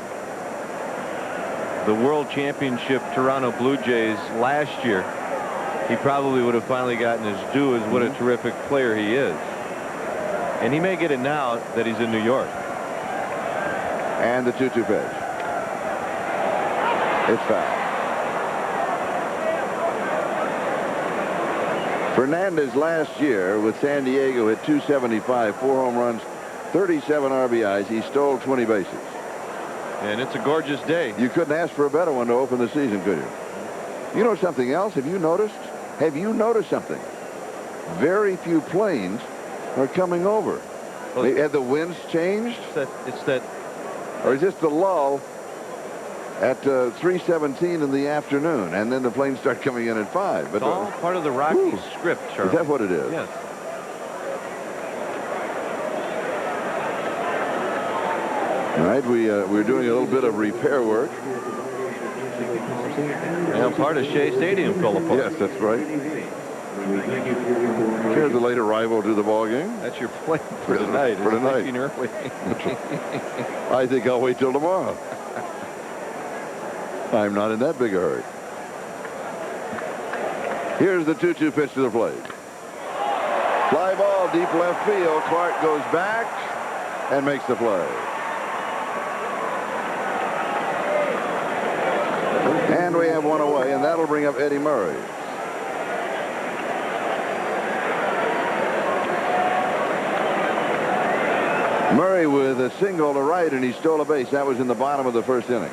the World Championship Toronto Blue Jays last year, he probably would have finally gotten his due as what a terrific player he is. And he may get it now that he's in New York. And the 2-2 pitch. It's foul. Fernandez last year with San Diego hit .275, 4 home runs, 37 RBIs. He stole 20 bases. And it's a gorgeous day. You couldn't ask for a better one to open the season, could you? You know something else? Have you noticed? Have you noticed something? Very few planes are coming over. Well, have the winds changed? It's that. Or is this the lull at 3:17 in the afternoon, and then the planes start coming in at 5? But it's all part of the Rockies script, Charlie. Is that what it is? Yes. All right, we're doing a little bit of repair work. And part of Shea Stadium fell apart. Yes, that's right. Here's a late arrival to the ball game. That's your plan for tonight. For tonight. Early. I think I'll wait till tomorrow. I'm not in that big a hurry. Here's the 2-2 pitch to the plate. Fly ball, deep left field. Clark goes back and makes the play. And we have one away, and that'll bring up Eddie Murray. Murray with a single to right, and he stole a base. That was in the bottom of the first inning.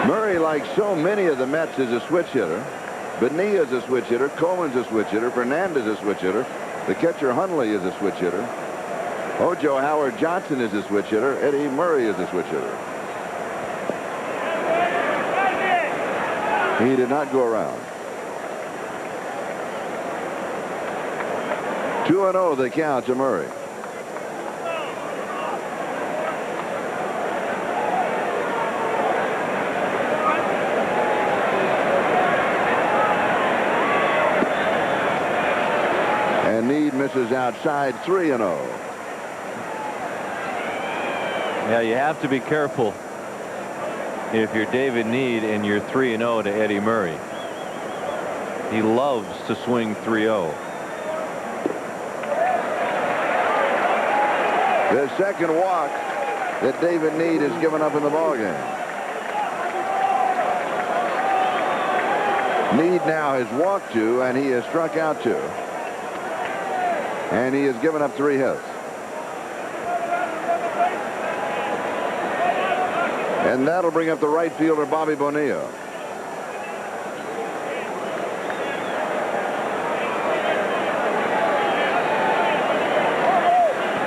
Murray, like so many of the Mets, is a switch hitter. Bonilla is a switch hitter. Coleman's a switch hitter. Fernandez is a switch hitter. The catcher Hundley is a switch hitter. Hojo Howard Johnson is a switch hitter. Eddie Murray is a switch hitter. He did not go around. 2-0 the count to Murray. And Need misses outside. 3-0. Yeah, you have to be careful if you're David Need and you're 3-0 to Eddie Murray. He loves to swing 3-0. The second walk that David Need has given up in the ballgame. Need now has walked 2, and he has struck out 2. And he has given up 3 hits. And that'll bring up the right fielder, Bobby Bonilla.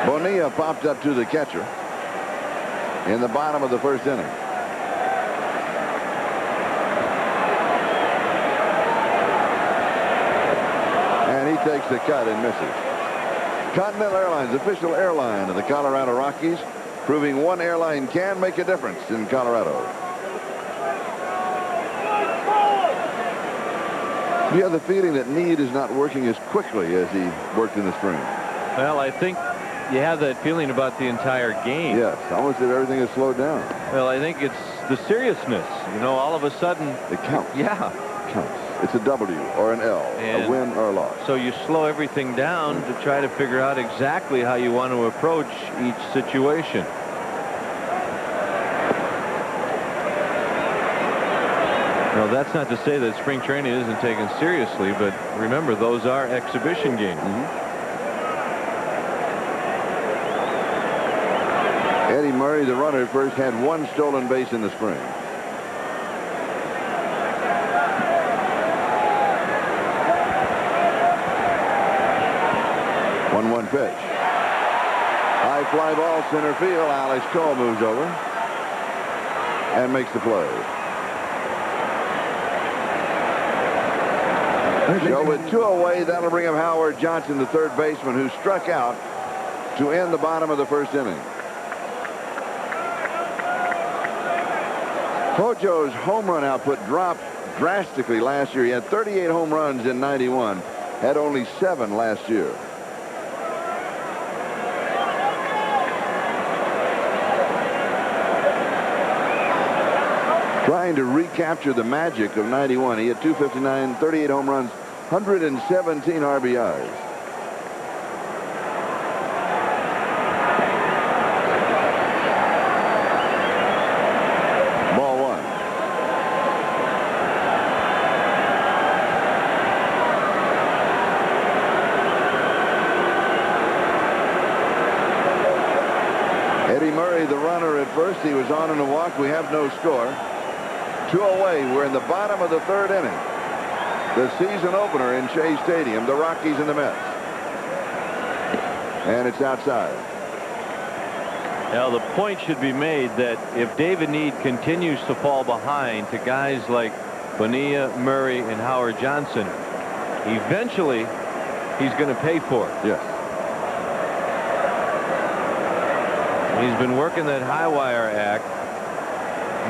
Bonilla popped up to the catcher in the bottom of the first inning. And he takes the cut and misses. Continental Airlines, official airline of the Colorado Rockies, proving one airline can make a difference in Colorado. Do you have the feeling that Need is not working as quickly as he worked in the spring? Well, I think you have that feeling about the entire game. Yes, almost if everything has slowed down. Well, I think it's the seriousness. You know, all of a sudden. It counts. Yeah. It counts. It's a W or an L, a win or a loss. So you slow everything down to try to figure out exactly how you want to approach each situation. Now, that's not to say that spring training isn't taken seriously, but remember, those are exhibition games. Eddie Murray, the runner at first, had 1 stolen base in the spring. 1-1 pitch. High fly ball center field. Alex Cole moves over and makes the play. So with 2 away, that'll bring up Howard Johnson, the third baseman, who struck out to end the bottom of the first inning. Hojo's home run output dropped drastically last year. He had 38 home runs in '91, had only 7 last year. Trying to recapture the magic of '91. He had 259, 38 home runs, 117 RBIs. Ball 1. Eddie Murray, the runner at first. He was on in a walk. We have no score. 2 away. We're in the bottom of the third inning. The season opener in Shea Stadium, the Rockies and the Mets. And it's outside. Now, the point should be made that if David Need continues to fall behind to guys like Bonilla, Murray, and Howard Johnson, eventually he's going to pay for it. Yes. He's been working that high wire act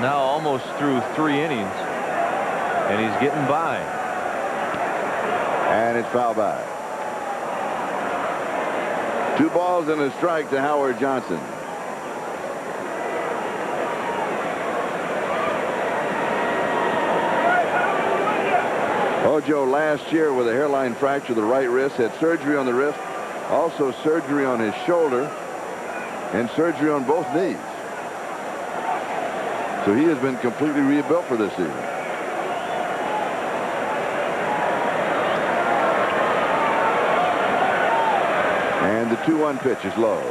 now almost through 3 innings, and he's getting by. And it's foul by. 2 balls and a strike to Howard Johnson. Mojo last year with a hairline fracture of the right wrist, had surgery on the wrist, also surgery on his shoulder, and surgery on both knees. So he has been completely rebuilt for this season. And the 2-1 pitch is low.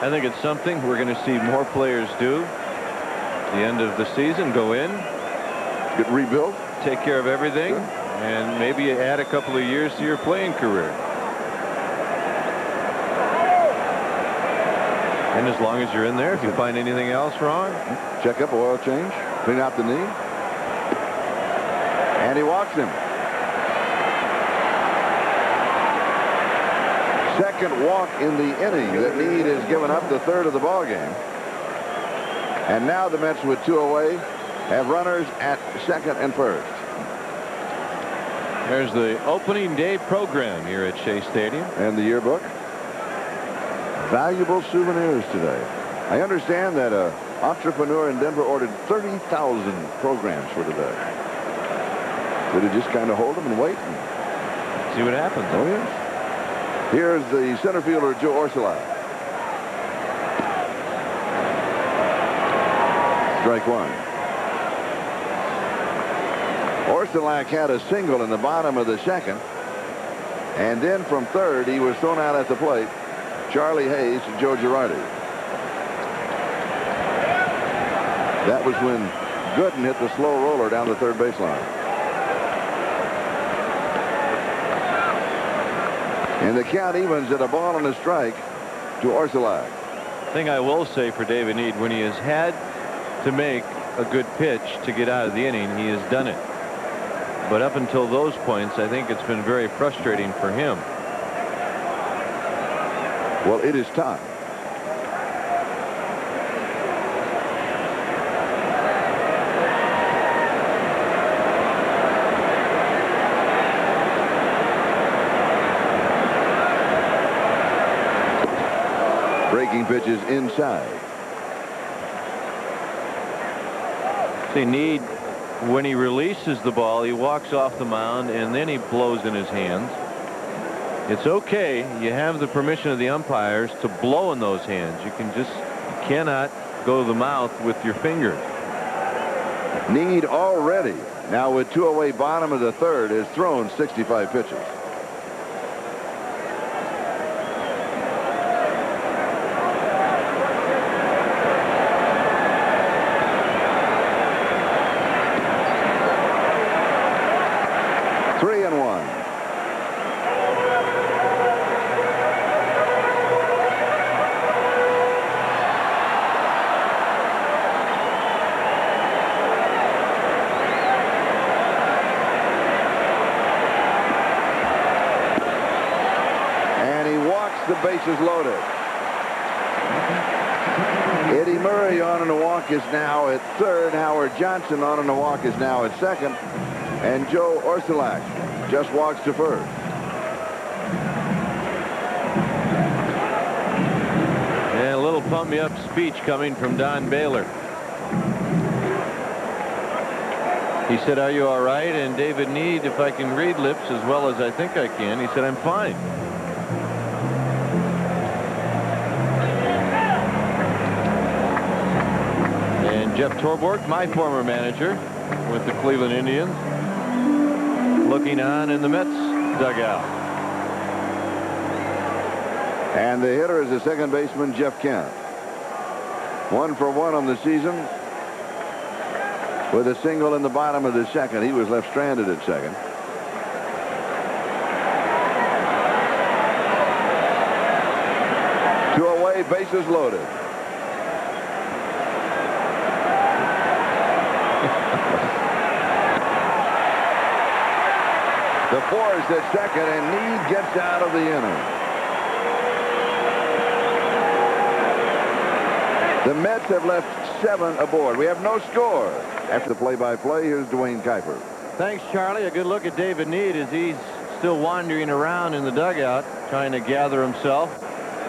I think it's something we're going to see more players do. At the end of the season, go in, get rebuilt, take care of everything, sure, and maybe add a couple of years to your playing career. And as long as you're in there, if you find anything else wrong, check up, oil change, clean out the knee, and he walks him. Second walk in the inning that Need has given up, the third of the ball game. And now the Mets, with 2 away, have runners at second and first. There's the opening day program here at Shea Stadium. And the yearbook. Valuable souvenirs today. I understand that an entrepreneur in Denver ordered 30,000 programs for today. Did he just kind of hold them and wait? See what happens. Oh, yes. Here's the center fielder, Joe Orsulak. Strike one. Orsulak had a single in the bottom of the second. And then from third, he was thrown out at the plate. Charlie Hayes to Joe Girardi. That was when Gooden hit the slow roller down the third baseline. And the count evens at a ball and a strike to Orsulak. Thing I will say for David Need, when he has had to make a good pitch to get out of the inning, he has done it. But up until those points, I think it's been very frustrating for him. Well, it is time. Breaking pitches inside. See, Need, when he releases the ball, he walks off the mound and then he blows in his hands. It's okay. You have the permission of the umpires to blow in those hands. You cannot go to the mouth with your fingers. Need already, now with 2 away, bottom of the third, has thrown 65 pitches. Bases loaded. Eddie Murray on a walk is now at third. Howard Johnson on a walk is now at second. And Joe Orsulak just walks to first. And a little pump me up speech coming from Don Baylor. He said, "Are you all right?" And David Need, if I can read lips as well as I think I can, he said, "I'm fine." Jeff Torborg, my former manager with the Cleveland Indians, looking on in the Mets dugout. And the hitter is the second baseman, Jeff Kent. 1 for 1 on the season with a single in the bottom of the second. He was left stranded at second. Two away, bases loaded. The Force at second, and Need gets out of the inning. The Mets have left 7 aboard. We have no score. After the play-by-play, here's Dwayne Kuiper. Thanks, Charlie. A good look at David Need as he's still wandering around in the dugout, trying to gather himself.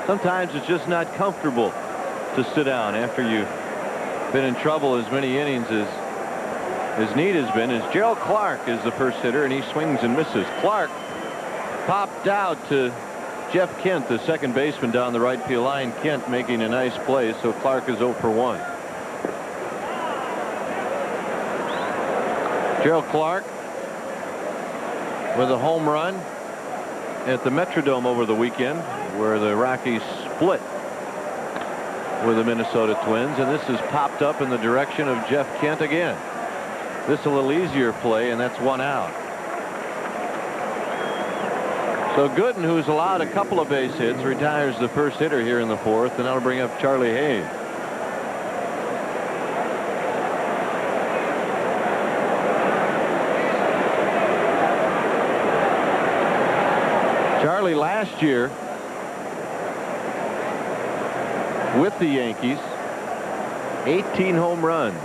Sometimes it's just not comfortable to sit down after you've been in trouble as many innings as as neat has been, is Gerald Clark is the first hitter, and he swings and misses. Clark popped out to Jeff Kent, the second baseman down the right field line. Kent making a nice play, so Clark is 0 for 1. Gerald Clark with a home run at the Metrodome over the weekend, where the Rockies split with the Minnesota Twins, and this is popped up in the direction of Jeff Kent again. This a little easier play, and that's 1 out. So Gooden, who's allowed a couple of base hits, retires the first hitter here in the 4th, and that'll bring up Charlie Hayes. Charlie last year with the Yankees, 18 home runs,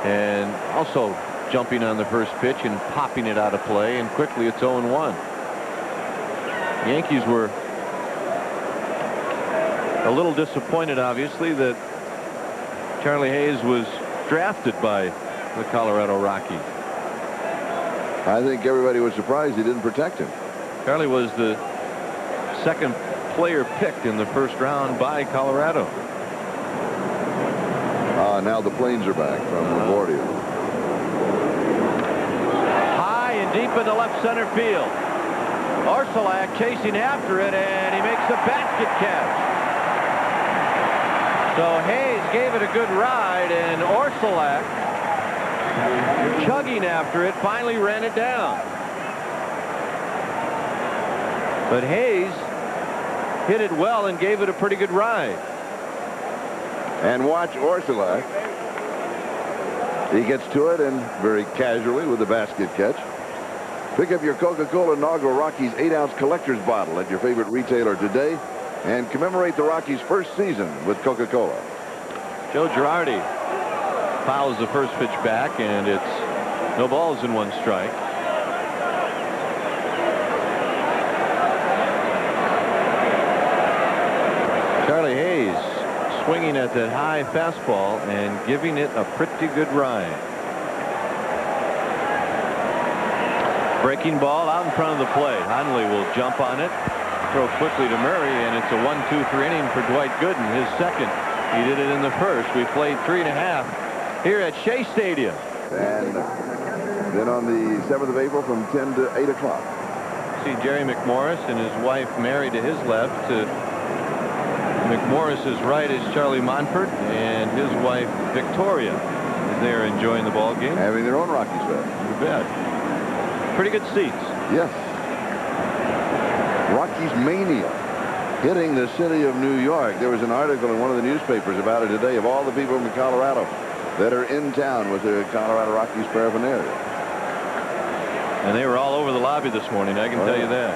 and also jumping on the first pitch and popping it out of play, and quickly it's 0-1. Yankees were a little disappointed, obviously, that Charlie Hayes was drafted by the Colorado Rockies. I think everybody was surprised he didn't protect him. Charlie was the second player picked in the first round by Colorado. Now the Plains are back from LaGuardia. High and deep into left center field. Orsulak chasing after it, and he makes a basket catch. So Hayes gave it a good ride, and Orsulak, chugging after it, finally ran it down. But Hayes hit it well and gave it a pretty good ride. And watch Orsulak. He gets to it, and very casually with the basket catch. Pick up your Coca-Cola inaugural Rockies 8-ounce collector's bottle at your favorite retailer today and commemorate the Rockies' first season with Coca-Cola. Joe Girardi fouls the first pitch back, and it's no balls and 1 strike. Charlie Hayes swinging at that high fastball and giving it a pretty good ride. Breaking ball out in front of the plate. Hundley will jump on it, throw quickly to Murray, and it's a 1-2-3 inning for Dwight Gooden, his second. He did it in the first. We played 3.5 here at Shea Stadium. And then on the 7th of April from 10 to 8 o'clock. See Jerry McMorris and his wife Mary to his left. To McMorris's right is Charlie Monfort and his wife Victoria. They're enjoying the ball game. Having their own Rockies fest. You bet. Pretty good seats. Yes. Rockies mania hitting the city of New York. There was an article in one of the newspapers about it today of all the people in Colorado that are in town with the Colorado Rockies paraphernalia. And they were all over the lobby this morning, I can tell you that.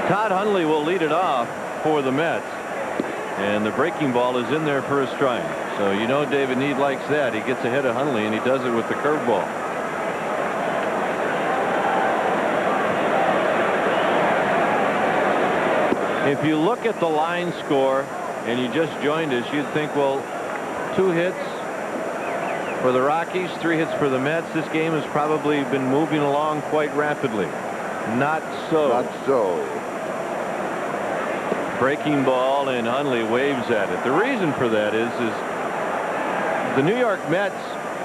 Todd Hundley will lead it off for the Mets. And the breaking ball is in there for a strike. So you know David Need likes that. He gets ahead of Hundley, and he does it with the curveball. If you look at the line score and you just joined us, you'd think, well, 2 hits for the Rockies, 3 hits for the Mets. This game has probably been moving along quite rapidly. Not so. Not so. Breaking ball, and Hundley waves at it. The reason for that is the New York Mets,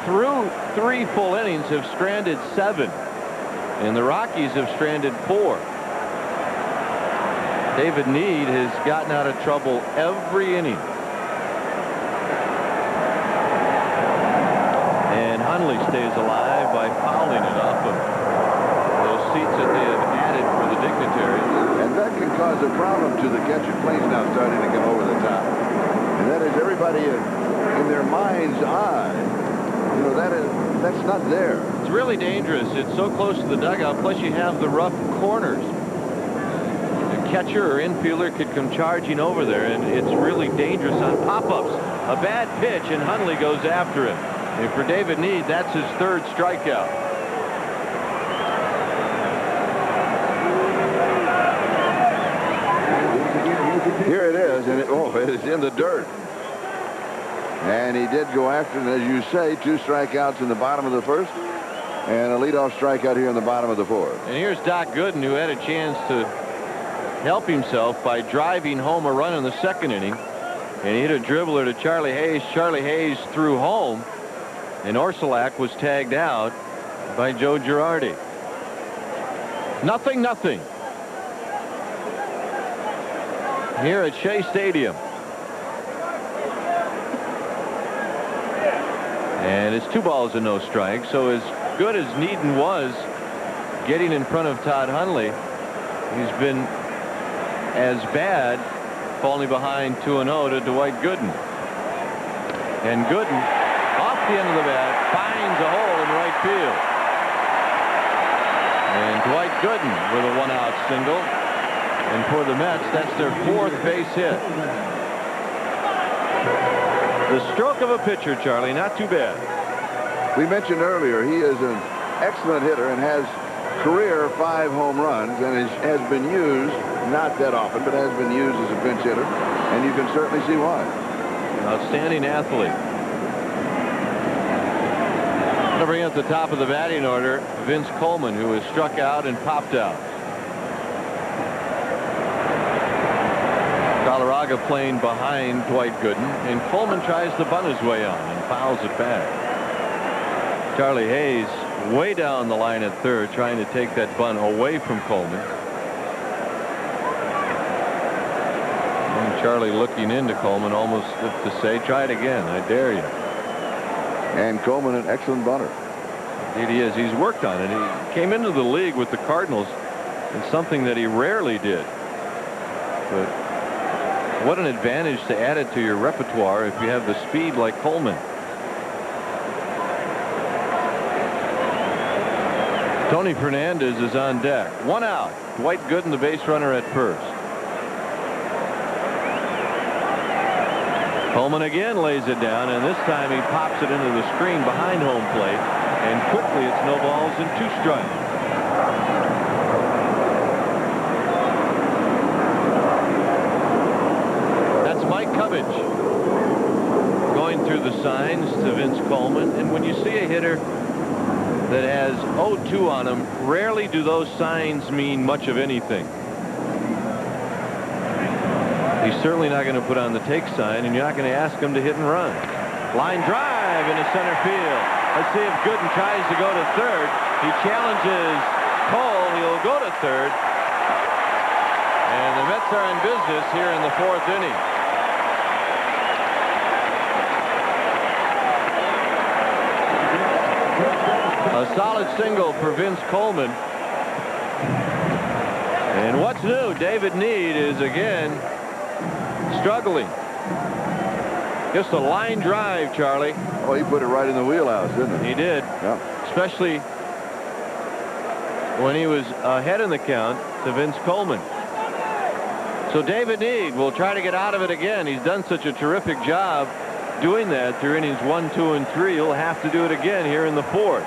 through 3 full innings, have stranded 7, and the Rockies have stranded 4. David Need has gotten out of trouble every inning. And Hundley stays alive by fouling it off of those seats that they have added for the dignitaries. And that can cause a problem to the catcher. Plays now starting to come over the top. And that is everybody in their mind's eye. You know, that's not there. It's really dangerous. It's so close to the dugout, plus you have the rough corners. Catcher or infielder could come charging over there, and it's really dangerous on pop-ups. A bad pitch, and Hundley goes after it. And for David Need, that's his 3rd strikeout. Here it is, and it is in the dirt. And he did go after it, as you say, 2 strikeouts in the bottom of the first and a leadoff strikeout here in the bottom of the fourth. And here's Doc Gooden, who had a chance to help himself by driving home a run in the second inning. And he hit a dribbler to Charlie Hayes. Charlie Hayes threw home, and Orsulak was tagged out by Joe Girardi. 0-0 here at Shea Stadium. And it's 2 balls and no strikes. So as good as Needon was getting in front of Todd Hundley, he's been as bad falling behind 2-0 to Dwight Gooden. And Gooden, off the end of the bat, finds a hole in right field. And Dwight Gooden with a 1-out single. And for the Mets, that's their 4th base hit. The stroke of a pitcher, Charlie, not too bad. We mentioned earlier he is an excellent hitter and has career 5 home runs and has been used, not that often, but has been used as a pinch hitter, and you can certainly see why. Outstanding athlete. Going to bring up the top of the batting order, Vince Coleman, who was struck out and popped out. Galarraga playing behind Dwight Gooden, and Coleman tries to bunt his way on and fouls it back. Charlie Hayes way down the line at third, trying to take that bunt away from Coleman. And Charlie looking into Coleman, almost to say, try it again, I dare you. And Coleman, an excellent bunter. Indeed he is. He's worked on it. He came into the league with the Cardinals, and something that he rarely did. But what an advantage to add it to your repertoire if you have the speed like Coleman. Tony Fernandez is on deck. 1 out. Dwight Gooden, the base runner, at first. Coleman again lays it down, and this time he pops it into the screen behind home plate, and quickly it's no balls and 2 strikes. That's Mike Cubbage going through the signs to Vince Coleman, and when you see a hitter that has 0-2 on him, rarely do those signs mean much of anything. He's certainly not going to put on the take sign, and you're not going to ask him to hit and run. Line drive into center field. Let's see if Gooden tries to go to third. He challenges Cole. He'll go to third. And the Mets are in business here in the 4th inning. A solid single for Vince Coleman. And what's new? David Need is again struggling. Just a line drive, Charlie. Oh, he put it right in the wheelhouse, didn't he? He did. Yeah. Especially when he was ahead in the count to Vince Coleman. So David Need will try to get out of it again. He's done such a terrific job doing that through innings 1, 2, and 3. He'll have to do it again here in the 4th.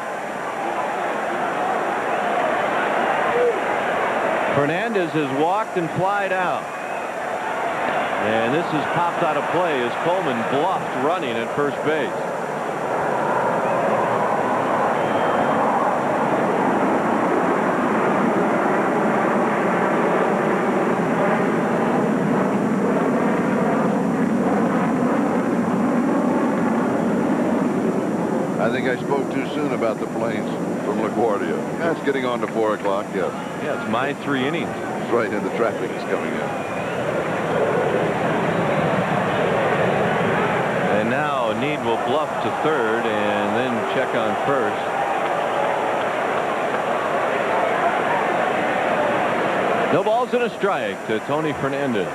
Fernandez has walked and flied out. And this is popped out of play as Coleman bluffed running at first base. I think I spoke too soon about the Plains from LaGuardia. That's getting on to 4 o'clock, yes. Yeah, it's my 3 innings. That's right, and the traffic is coming in. And now Need will bluff to third and then check on first. No balls and a strike to Tony Fernandez.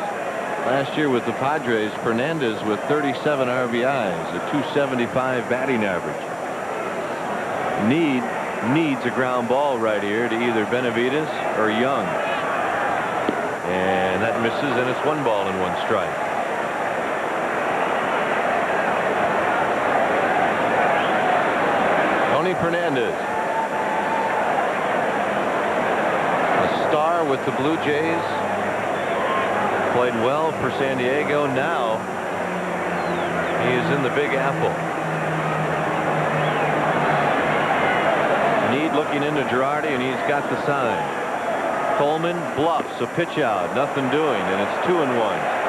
Last year with the Padres, Fernandez with 37 RBIs, a .275 batting average. Need needs a ground ball right here to either Benavides or Young. And that misses, and it's 1 ball and 1 strike. Tony Fernandez, a star with the Blue Jays, played well for San Diego. Now He is in the Big Apple. Need looking into Girardi, and he's got the sign. Coleman bluffs a pitch out, nothing doing, and it's 2-1.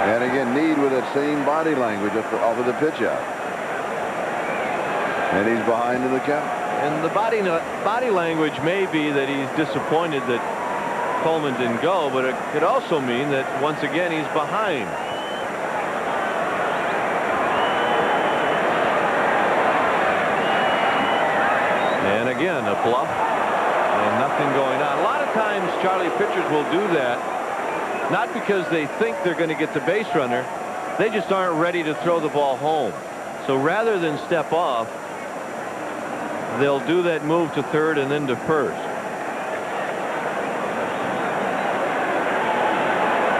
And again, Need with that same body language off of the pitch out. And he's behind in the count. And the body language may be that he's disappointed that Coleman didn't go, but it could also mean that once again he's behind. And again, a bluff and nothing going on. A lot of times, Charlie, pitchers will do that, not because they think they're going to get the base runner. They just aren't ready to throw the ball home. So rather than step off, they'll do that move to third and then to first.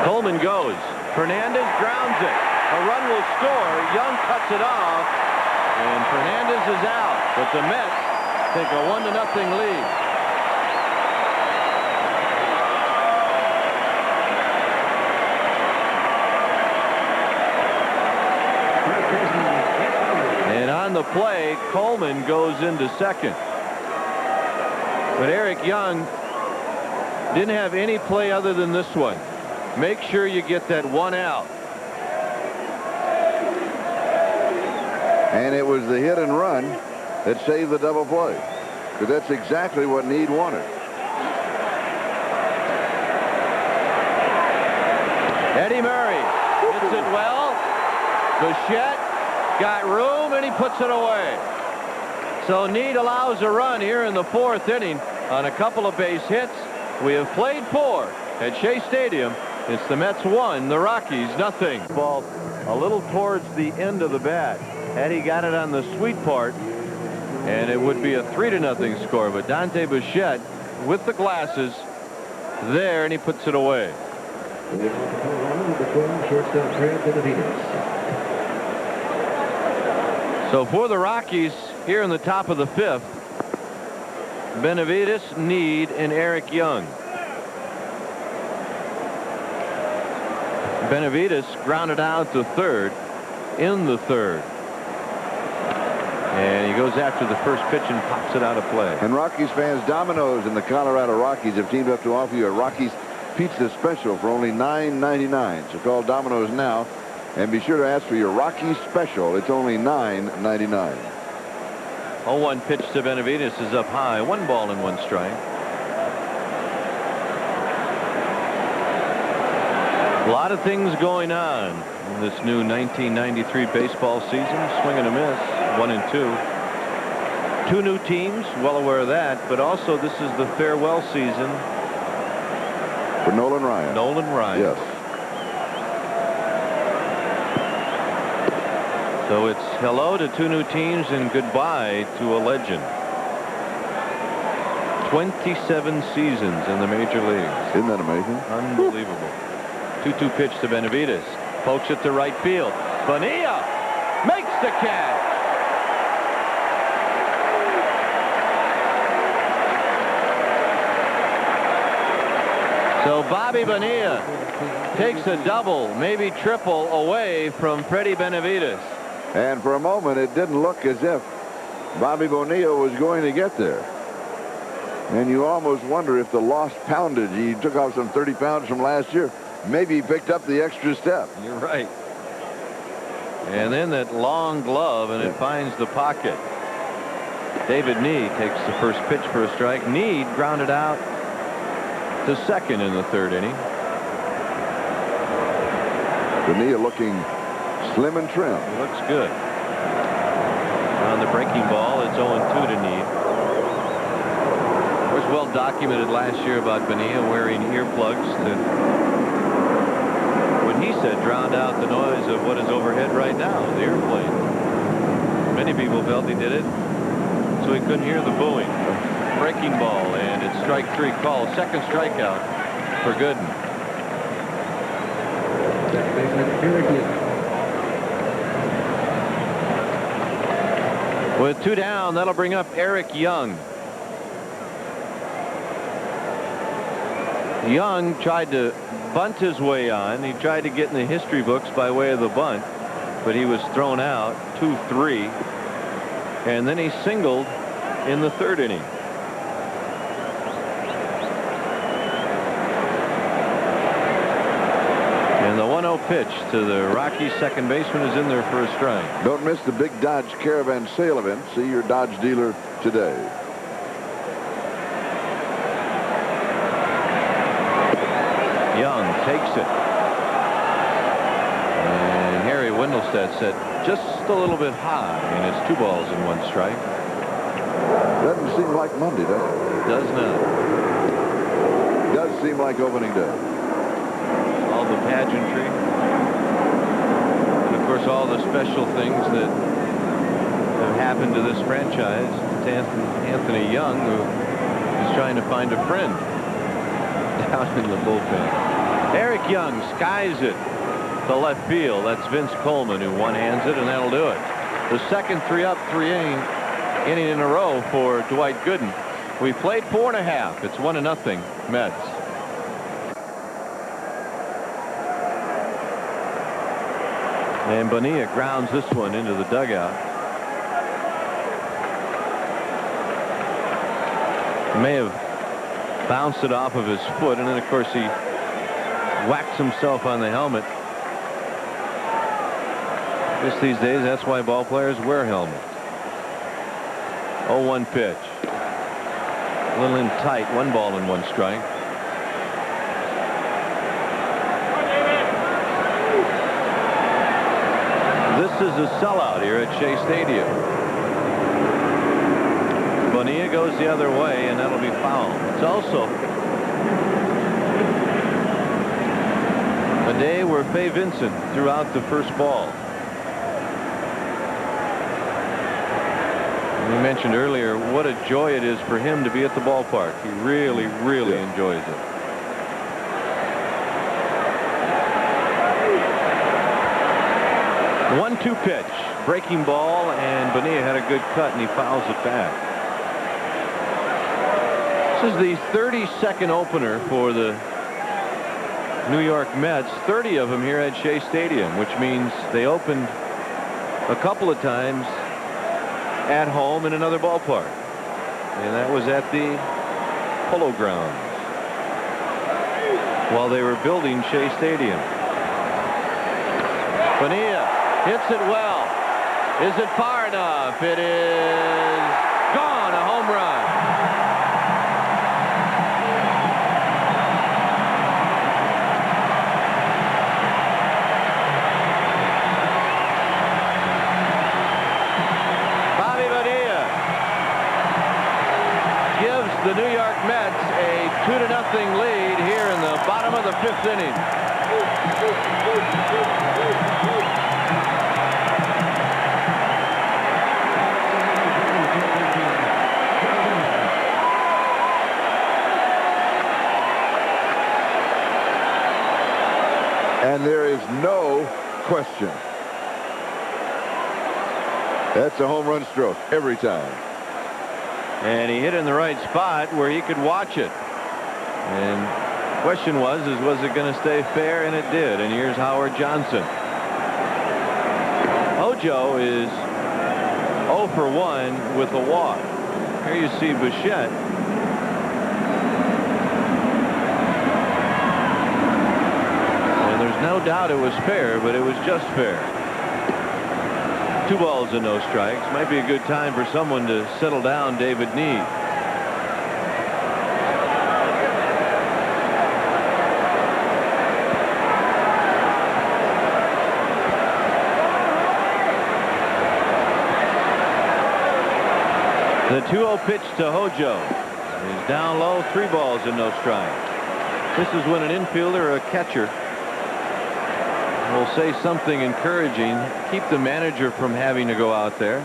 Coleman goes. Fernandez grounds it. A run will score. Young cuts it off, and Fernandez is out. But the Mets take a 1-0 lead. And on the play, Coleman goes into second. But Eric Young didn't have any play other than this one. Make sure you get that one out. And it was the hit and run that saved the double play. Because that's exactly what Need wanted. Eddie Murray hits it well. Bichette got room, and he puts it away. So Need allows a run here in the 4th inning on a couple of base hits. We have played 4 at Shea Stadium. It's the Mets 1, the Rockies 0. Ball a little towards the end of the bat. Had he got it on the sweet part, and it would be a 3-0 score. But Dante Bichette with the glasses there, and he puts it away. So for the Rockies here in the top of the 5th, Benavides, Need, and Eric Young. Benavides grounded out to third in the 3rd. And he goes after the first pitch and pops it out of play. And Rockies fans, Domino's and the Colorado Rockies have teamed up to offer you a Rockies pizza special for only $9.99. So call Domino's now and be sure to ask for your Rockies special. It's only $9.99. 0-1 pitch to Benavides is up high. 1 ball and 1 strike. A lot of things going on in this new 1993 baseball season. Swing and a miss. 1-2. 2 new teams, well aware of that, but also this is the farewell season for Nolan Ryan. Nolan Ryan. Yes. So it's hello to 2 new teams and goodbye to a legend. 27 seasons in the major leagues. Isn't that amazing? Unbelievable. 2-2 pitch to Benavides. Pokes it to right field. Bonilla makes the catch. So Bobby Bonilla takes a double, maybe triple away from Freddie Benavides. And for a moment, it didn't look as if Bobby Bonilla was going to get there. And you almost wonder if the lost poundage, he took off some 30 pounds from last year, maybe he picked up the extra step. You're right. And then that long glove, and it finds the pocket. David Need takes the first pitch for a strike. Need grounded out to second in the 3rd inning. Bonilla looking slim and trim. He looks good. On the breaking ball, it's 0-2 to Need. It was well documented last year about Bonilla wearing earplugs that, what he said, drowned out the noise of what is overhead right now, the airplane. Many people felt he did it so he couldn't hear the booing. Breaking ball, and it's strike 3 call. Second strikeout for Gooden. With 2 down, that'll bring up Eric Young. Young tried to bunt his way on. He tried to get in the history books by way of the bunt, but he was thrown out 2-3, and then he singled in the 3rd inning. And the 1-0 pitch to the Rockies second baseman is in there for a strike. Don't miss the big Dodge Caravan sale event. See your Dodge dealer today. Young takes it. And Harry Wendelstedt said just a little bit high, and it's 2 balls and 1 strike. Doesn't seem like Monday, does it? Does not. Does seem like opening day. All the pageantry. And of course all the special things that have happened to this franchise. It's Anthony Young, who is trying to find a friend down in the bullpen. Eric Young skies it to left field. That's Vince Coleman who one-hands it, and that'll do it. The second 3-up, 3-inning in a row for Dwight Gooden. We played 4.5. It's 1-0 Mets. And Bonilla grounds this one into the dugout. May have bounced it off of his foot, and then of course he whacks himself on the helmet. Just these days, that's why ball players wear helmets. 0-1 pitch. A little in tight. 1 ball and 1 strike. This is a sellout here at Shea Stadium. Bonilla goes the other way, and that'll be foul. It's also a day where Fay Vincent threw out the first ball. We mentioned earlier what a joy it is for him to be at the ballpark. He really, really enjoys it. The 1-2 pitch, breaking ball, and Bonilla had a good cut, and he fouls it back. This is the 32nd opener for the New York Mets, 30 of them here at Shea Stadium, which means they opened a couple of times at home in another ballpark, and that was at the Polo Grounds while they were building Shea Stadium. Bonilla hits it well. Is it far enough? It is gone. A home run. The New York Mets a 2-0 lead here in the bottom of the 5th inning. And there is no question. That's a home run stroke every time. And he hit in the right spot where he could watch it. And the question was it going to stay fair? And it did. And here's Howard Johnson. Hojo is 0 for 1 with a walk. Here you see Bichette. And there's no doubt it was fair, but it was just fair. 2 balls and no strikes. Might be a good time for someone to settle down David Need. The 2-0 pitch to Hojo is down low. 3 balls and no strikes. This is when an infielder or a catcher will say something encouraging, keep the manager from having to go out there.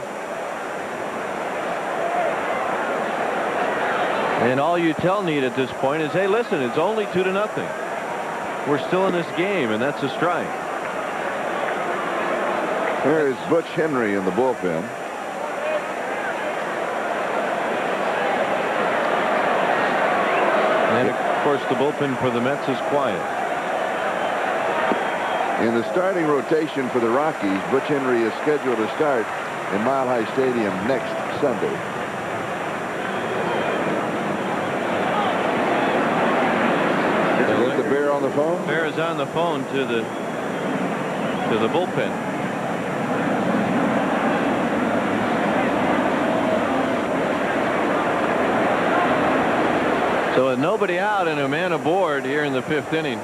And all you tell Need at this point is, hey, listen, it's only 2-0. We're still in this game, and that's a strike. There is Butch Henry in the bullpen. And of course the bullpen for the Mets is quiet. In the starting rotation for the Rockies, Butch Henry is scheduled to start in Mile High Stadium next Sunday. Is the Bear on the phone? Bear is on the phone to the bullpen. So with nobody out and a man aboard here in the 5th inning,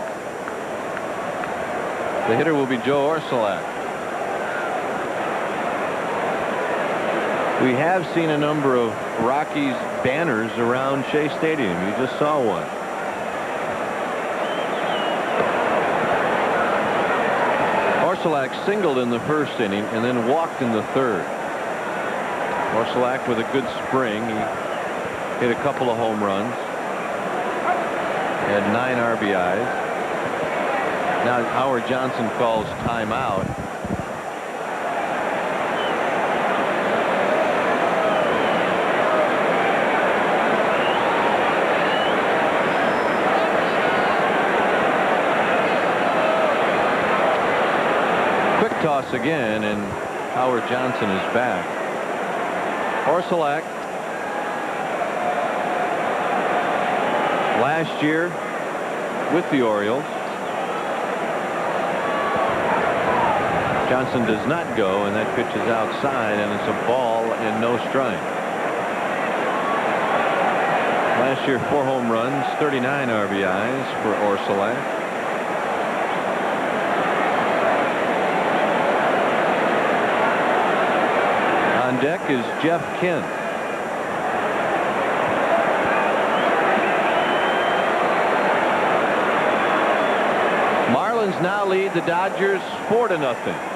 the hitter will be Joe Orsulak. We have seen a number of Rockies banners around Shea Stadium. You just saw one. Orsulak singled in the 1st inning and then walked in the 3rd. Orsulak with a good spring. He hit a couple of home runs. Had 9 RBIs. Now Howard Johnson calls timeout. Quick toss again, and Howard Johnson is back. Orsulak, last year with the Orioles. Johnson does not go, and that pitch is outside, and it's a ball and no strike. Last year, 4 home runs, 39 RBIs for Orsulak. On deck is Jeff Kent. Marlins now lead the Dodgers 4-0.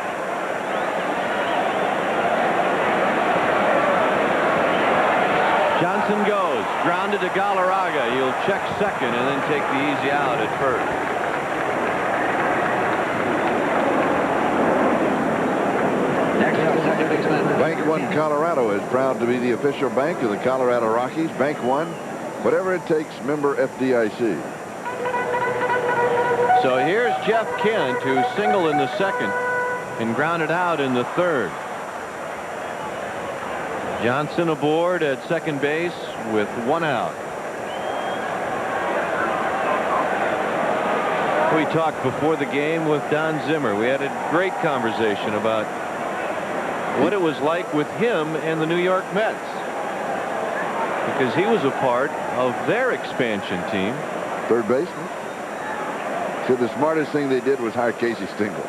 Johnson goes, grounded to Galarraga. He'll check second and then take the easy out at first. Bank One Colorado is proud to be the official bank of the Colorado Rockies. Bank One, whatever it takes, member FDIC. So here's Jeff Kent, who singled in the 2nd and grounded out in the 3rd. Johnson aboard at second base with 1 out. We talked before the game with Don Zimmer. We had a great conversation about what it was like with him and the New York Mets, because he was a part of their expansion team. Third baseman. Said the smartest thing they did was hire Casey Stengel.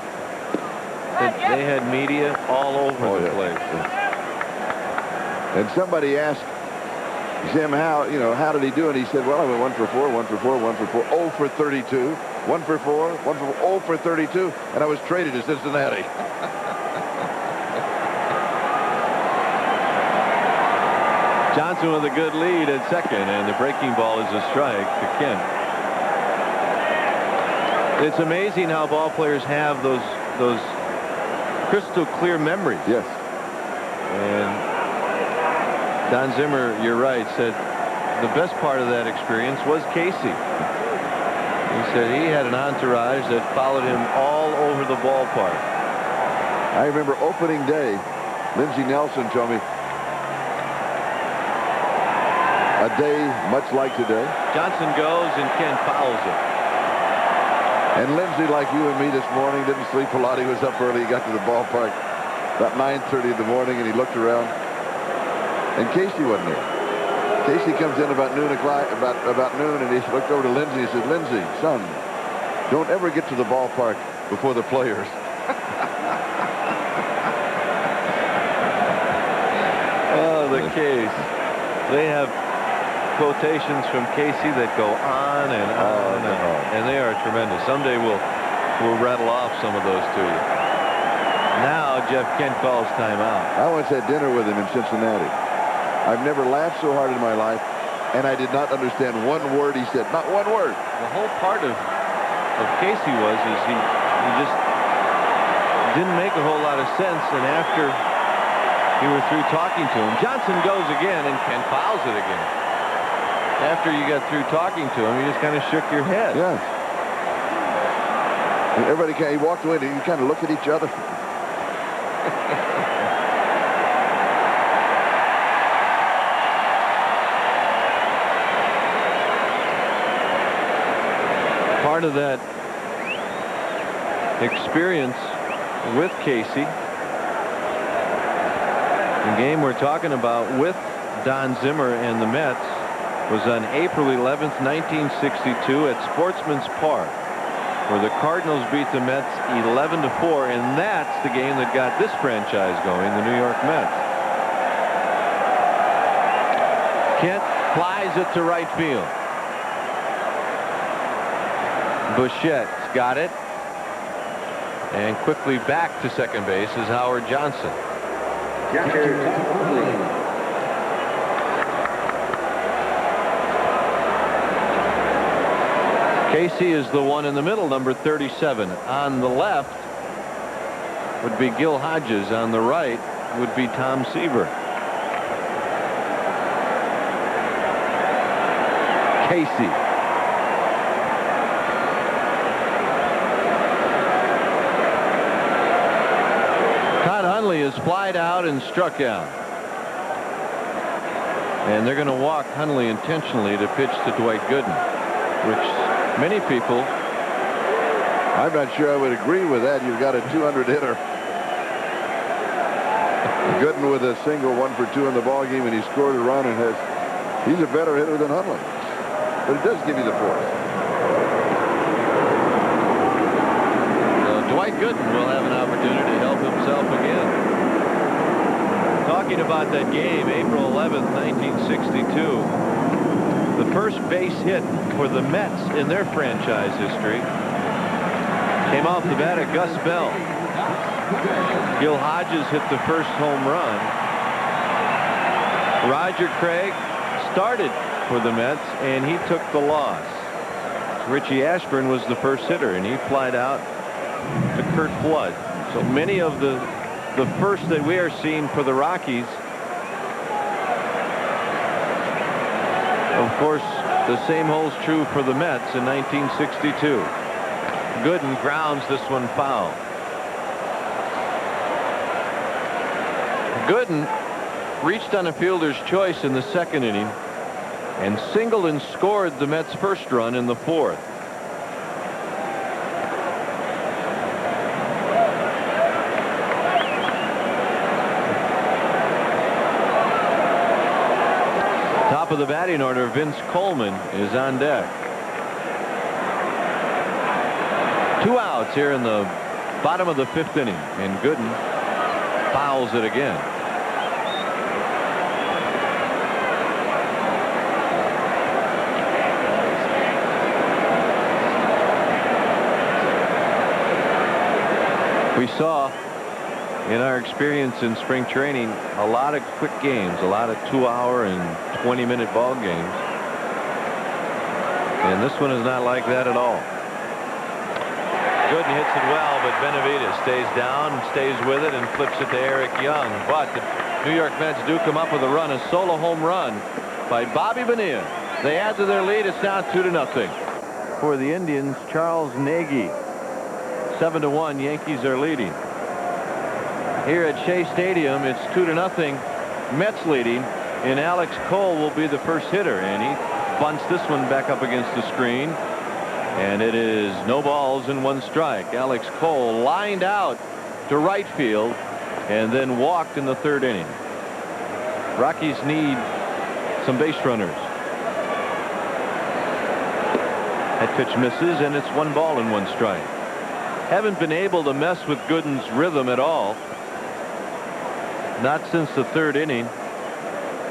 They had media all over the place. And somebody asked Jim how did he do it? He said, well, I went 1 for 4, 1 for 4, 1 for 4, 0 for 32, 1 for 4, 1 for 0 for 32, and I was traded to Cincinnati. Johnson with a good lead at second, and the breaking ball is a strike to Kent. It's amazing how ball players have those crystal clear memories. Yes. And Don Zimmer, you're right, said the best part of that experience was Casey. He said he had an entourage that followed him all over the ballpark. I remember opening day, Lindsey Nelson told me, a day much like today. Johnson goes and Kent fouls it. And Lindsey, like you and me this morning, didn't sleep a lot. He was up early. He got to the ballpark about 9:30 in the morning, and he looked around. And Casey wasn't there. Casey comes in about noon o'clock, about noon, and he looked over to Lindsey and said, Lindsey, son, don't ever get to the ballpark before the players. Oh, the case. They have quotations from Casey that go on and on and on, and they are tremendous. Someday we'll rattle off some of those to you. Now Jeff Kent calls timeout. I once had dinner with him in Cincinnati. I've never laughed so hard in my life, and I did not understand one word he said. Not one word. The whole part of Casey is he just didn't make a whole lot of sense, and after you were through talking to him, Johnson goes again, and Kent fouls it again. After you got through talking to him, you just kind of shook your head. Yes. Everybody he walked away and you kind of look at each other. Part of that experience with Casey, the game we're talking about with Don Zimmer and the Mets, was on April 11th, 1962 at Sportsman's Park, where the Cardinals beat the Mets 11-4, and that's the game that got this franchise going, the New York Mets. Kent flies it to right field. Bouchette's got it, and quickly back to second base is Howard Johnson. Casey is the one in the middle, number 37. On the left would be Gil Hodges. On the right would be Tom Seaver. Casey. Todd Hundley is flied out and struck out. And they're going to walk Hundley intentionally to pitch to Dwight Gooden, which many people. I'm not sure I would agree with that. You've got a 200 hitter. Gooden with a single, 1 for 2 in the ball game, and he scored a run, and he's a better hitter than Hundley. But it does give you the force. So Dwight Gooden will have an opportunity to help himself again. Talking about that game, April 11th, 1962. The first base hit for the Mets in their franchise history came off the bat of Gus Bell. Gil Hodges hit the first home run. Roger Craig started for the Mets, and he took the loss. Richie Ashburn was the first hitter, and he flied out to Curt Flood. So many of the first that we are seeing for the Rockies. Of course, the same holds true for the Mets in 1962. Gooden grounds this one foul. Gooden reached on a fielder's choice in the second inning and singled and scored the Mets' first run in the fourth. Top of the batting order, Vince Coleman is on deck. 2 outs here in the bottom of the 5th inning, and Gooden fouls it again. We saw in our experience in spring training a lot of quick games, a lot of 2-hour and 20-minute ball games, and this one is not like that at all. Gooden hits it well, but Benavidez stays down, stays with it, and flips it to Eric Young. But the New York Mets do come up with a run, a solo home run by Bobby Bonilla. They add to their lead. It's now 2-0. For the Indians, Charles Nagy. 7-1, Yankees are leading. Here at Shea Stadium, it's 2-0, Mets leading, and Alex Cole will be the first hitter, and he bunts this one back up against the screen. And it is no balls and 1 strike. Alex Cole lined out to right field and then walked in the 3rd inning. Rockies need some base runners. That pitch misses, and it's 1 ball and 1 strike. Haven't been able to mess with Gooden's rhythm at all. Not since the 3rd inning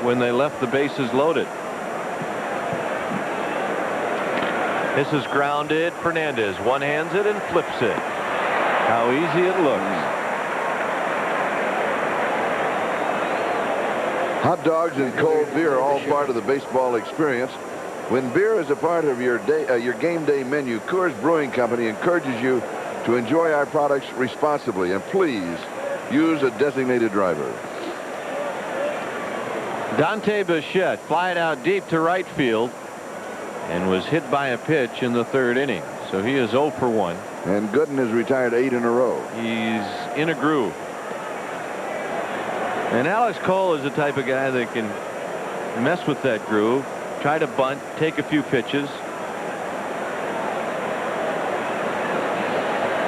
when they left the bases loaded. This is grounded. Fernandez one-hands it and flips it. How easy it looks. Hot dogs and cold beer are all part of the baseball experience. When beer is a part of your game day menu, Coors Brewing Company encourages you to enjoy our products responsibly, and please use a designated driver. Dante Bichette flied out deep to right field and was hit by a pitch in the 3rd inning. So he is 0 for 1. And Gooden has retired 8 in a row. He's in a groove. And Alex Cole is the type of guy that can mess with that groove, try to bunt, take a few pitches.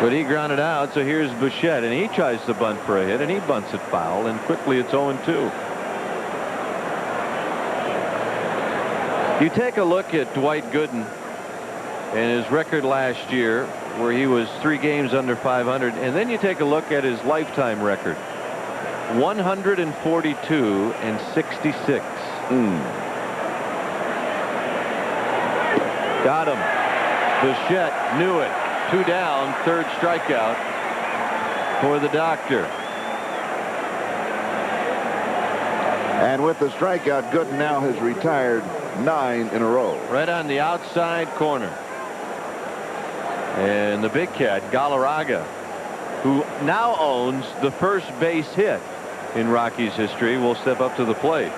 But he grounded out, so here's Bichette, and he tries to bunt for a hit, and he bunts it foul, and quickly it's 0-2. You take a look at Dwight Gooden and his record last year, where he was 3 games under 500, and then you take a look at his lifetime record. 142 and 66. Got him. Bichette knew it. 2 down, 3rd strikeout for the Doctor. And with the strikeout, Gooden now has retired 9 in a row. Right on the outside corner. And the big cat, Galarraga, who now owns the first base hit in Rockies history, will step up to the plate.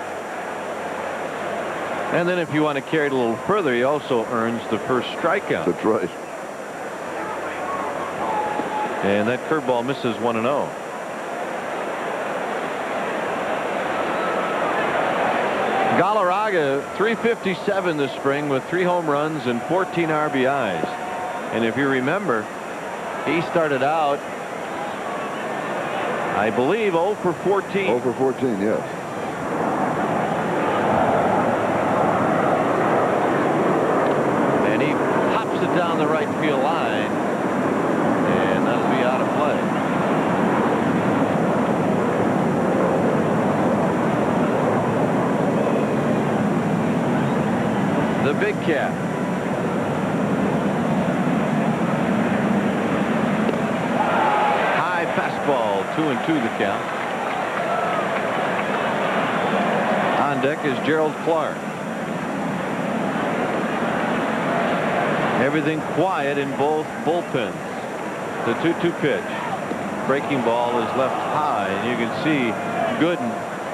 And then if you want to carry it a little further, he also earns the first strikeout. That's right. And that curveball misses 1-0. Galarraga, 357 this spring with 3 home runs and 14 RBIs. And if you remember, he started out, I believe, 0 for 14. 0 for 14, yes. And he pops it down the right field line. And that'll be out of play. The big cat. High fastball, 2-2 the count. On deck is Gerald Clark. Everything quiet in both bullpens. The 2-2 pitch. Breaking ball is left high, and you can see Gooden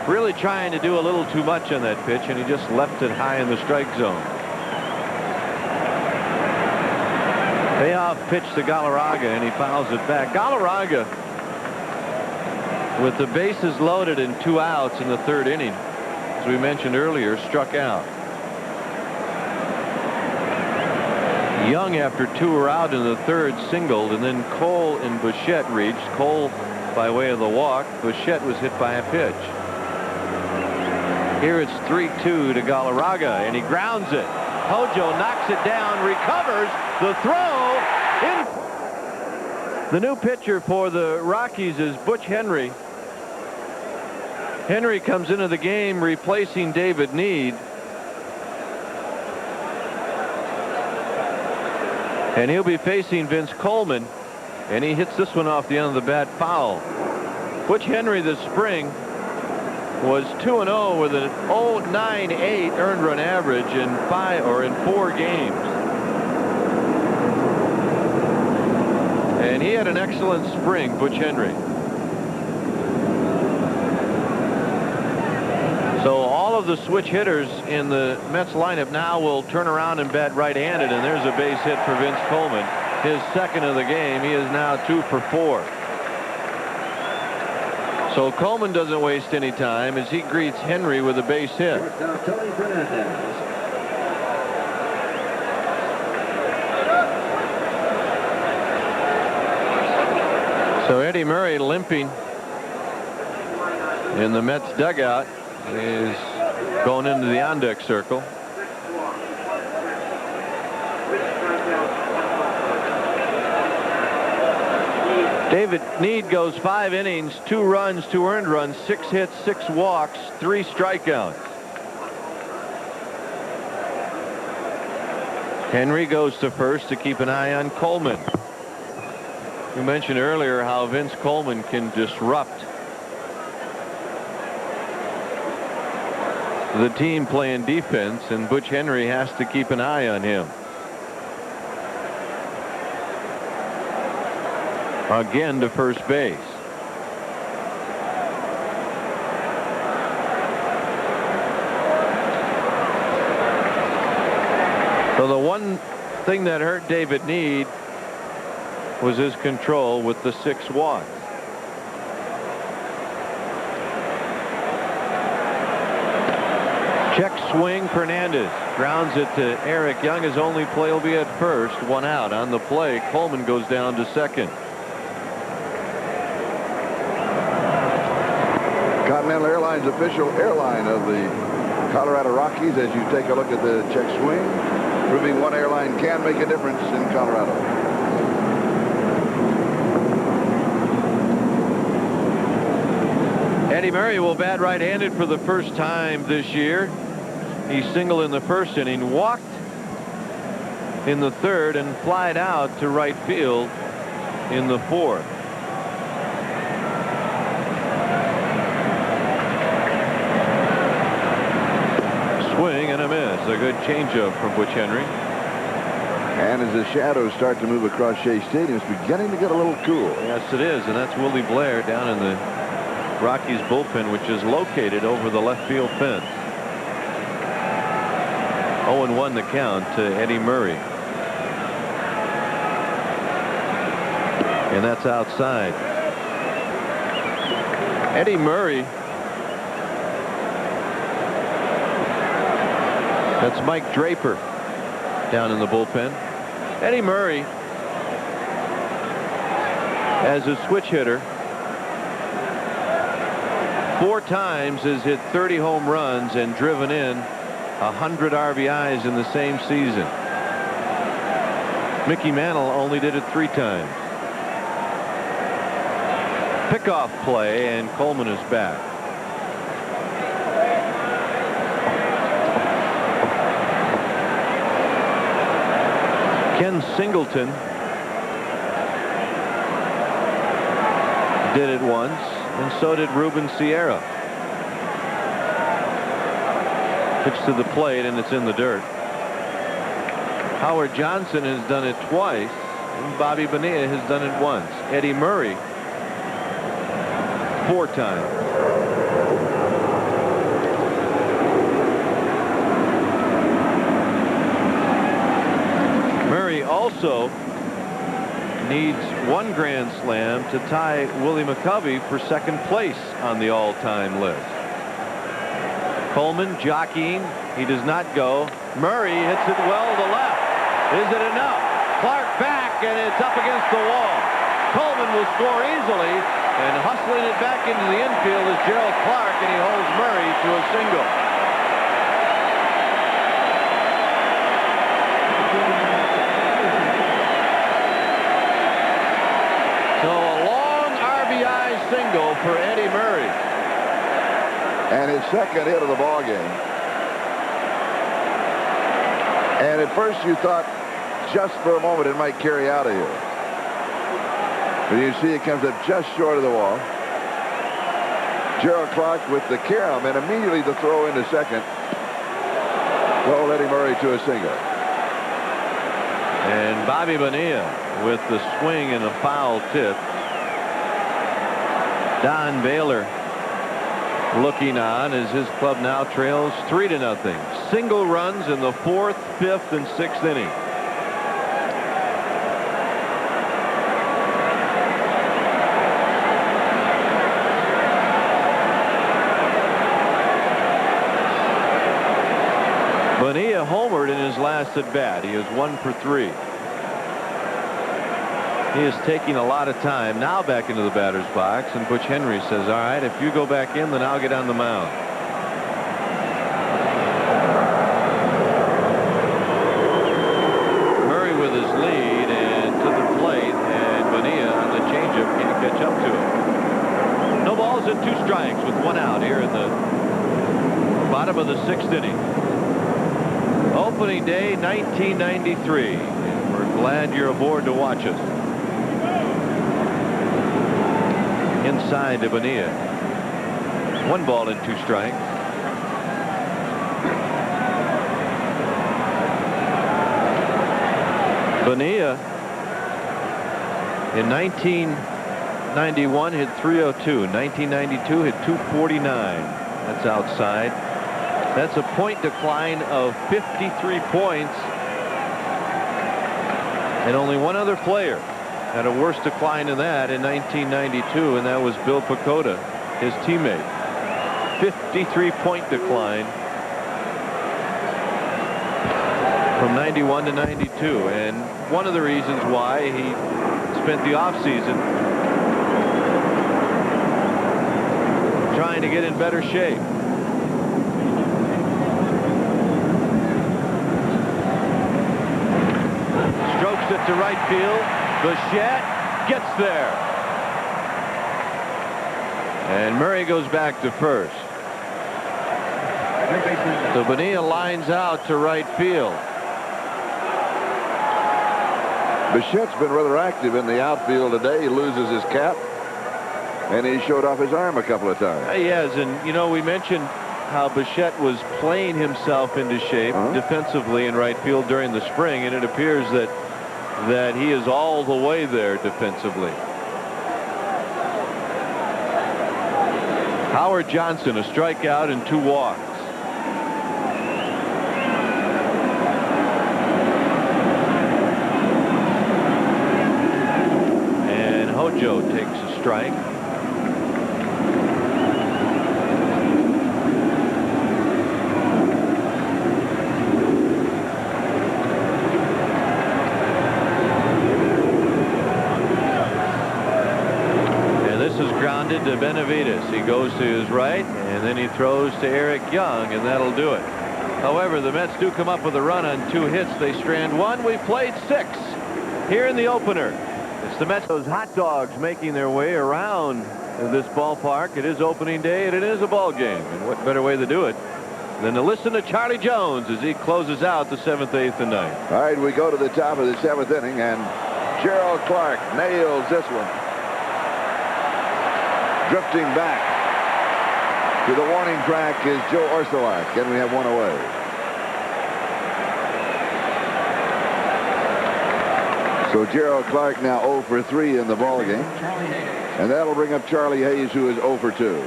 really trying to do a little too much on that pitch, and he just left it high in the strike zone. Payoff pitch to Galarraga, and he fouls it back. Galarraga, with the bases loaded and 2 outs in the 3rd inning, as we mentioned earlier, struck out. Young, after 2 were out in the 3rd, singled, and then Cole and Bichette reached. Cole by way of the walk. Bichette was hit by a pitch. Here it's 3-2 to Galarraga, and he grounds it. Hojo knocks it down, recovers the throw. The new pitcher for the Rockies is Butch Henry. Henry comes into the game replacing David Need. And he'll be facing Vince Coleman, and he hits this one off the end of the bat foul. Butch Henry this spring was 2-0 with an 0.98 earned run average in 4 games. And he had an excellent spring, Butch Henry. So all of the switch hitters in the Mets lineup now will turn around and bat right-handed, and there's a base hit for Vince Coleman, his 2nd of the game. He is now 2 for 4. So Coleman doesn't waste any time as he greets Henry with a base hit. So Eddie Murray, limping in the Mets dugout, is going into the on-deck circle. David Need goes 5 innings, 2 runs, 2 earned runs, 6 hits, 6 walks, 3 strikeouts. Henry goes to first to keep an eye on Coleman. We mentioned earlier how Vince Coleman can disrupt the team playing defense, and Butch Henry has to keep an eye on him. Again to first base. So the thing that hurt David Need was his control with the 6 walks. Check swing. Fernandez grounds it to Eric Young. His only play will be at first. 1 out on the play. Coleman goes down to second. Continental Airlines official airline of the Colorado Rockies as you take a look at the check swing, proving one airline can make a difference in Colorado. Eddie Murray will bat right-handed for the first time this year. He singled in the first inning, walked in the third, and flied out to right field in the fourth. Swing and a miss. A good changeup from Butch Henry. And as the shadows start to move across Shea Stadium, it's beginning to get a little cool. Yes, it is, and that's Willie Blair down in the Rockies bullpen, which is located over the left field fence. 0-1 the count to Eddie Murray. And that's outside. Eddie Murray. That's Mike Draper down in the bullpen. Eddie Murray, as a switch hitter, 4 times has hit 30 home runs and driven in 100 RBIs in the same season. Mickey Mantle only did it 3 times. Pickoff play, and Coleman is back. Ken Singleton did it once, and so did Ruben Sierra. Pitch to the plate, and it's in the dirt. Howard Johnson has done it twice, and Bobby Bonilla has done it once. Eddie Murray 4 times. Murray also needs 1 grand slam to tie Willie McCovey for 2nd place on the all-time list. Coleman jockeying. He does not go. Murray hits it well to left. Is it enough? Clark back, and it's up against the wall. Coleman will score easily, and hustling it back into the infield is Gerald Clark, and he holds Murray to a single. So a long RBI single for Eddie Murray. And his 2nd hit of the ball game. And at first you thought just for a moment it might carry out of here. But you see it comes up just short of the wall. Gerald Clark with the carom, and immediately the throw into second told Eddie Murray to a single. And Bobby Bonilla with the swing and a foul tip. Don Baylor looking on as his club now trails 3-0. Single runs in the 4th, 5th, and 6th inning. Bonilla homered in his last at bat. He is 1 for 3. He is taking a lot of time now back into the batter's box, and Butch Henry says, all right, if you go back in, then I'll get on the mound. Murray with his lead and to the plate, and Bonilla on the changeup can't catch up to him. No balls and 2 strikes with 1 out here in the bottom of the 6th inning. Opening day 1993. And we're glad you're aboard to watch us. Inside to Bonilla. 1 ball and 2 strikes. Bonilla in 1991 hit 302. In 1992 hit 249. That's outside. That's a point decline of 53 points And only one other player had a worse decline than that in 1992, and that was Bill Pacoda, his teammate. 53-point decline from 91 to 92. And one of the reasons why he spent the offseason trying to get in better shape. Strokes it to right field. Bichette gets there. And Murray goes back to first. So Bonilla lines out to right field. Bichette's been rather active in the outfield today. He loses his cap, and he showed off his arm a couple of times. He has, and you know, we mentioned how Bichette was playing himself into shape defensively in right field during the spring, and it appears that he is all the way there defensively. Howard Johnson, a strikeout and 2 walks. And Hojo takes a strike. To Benavides. He goes to his right, and then he throws to Eric Young, and that'll do it. However, the Mets do come up with a run on 2 hits. They strand 1. We've played 6 here in the opener. It's the Mets. Those hot dogs making their way around this ballpark. It is opening day, and it is a ball game. And what better way to do it than to listen to Charlie Jones as he closes out the 7th, 8th, and 9th. All right, we go to the top of the 7th inning, and Gerald Clark nails this one. Drifting back to the warning track is Joe Orsulak, and we have 1 away. So Gerald Clark now 0 for 3 in the ball game, and that'll bring up Charlie Hayes, who is 0 for 2.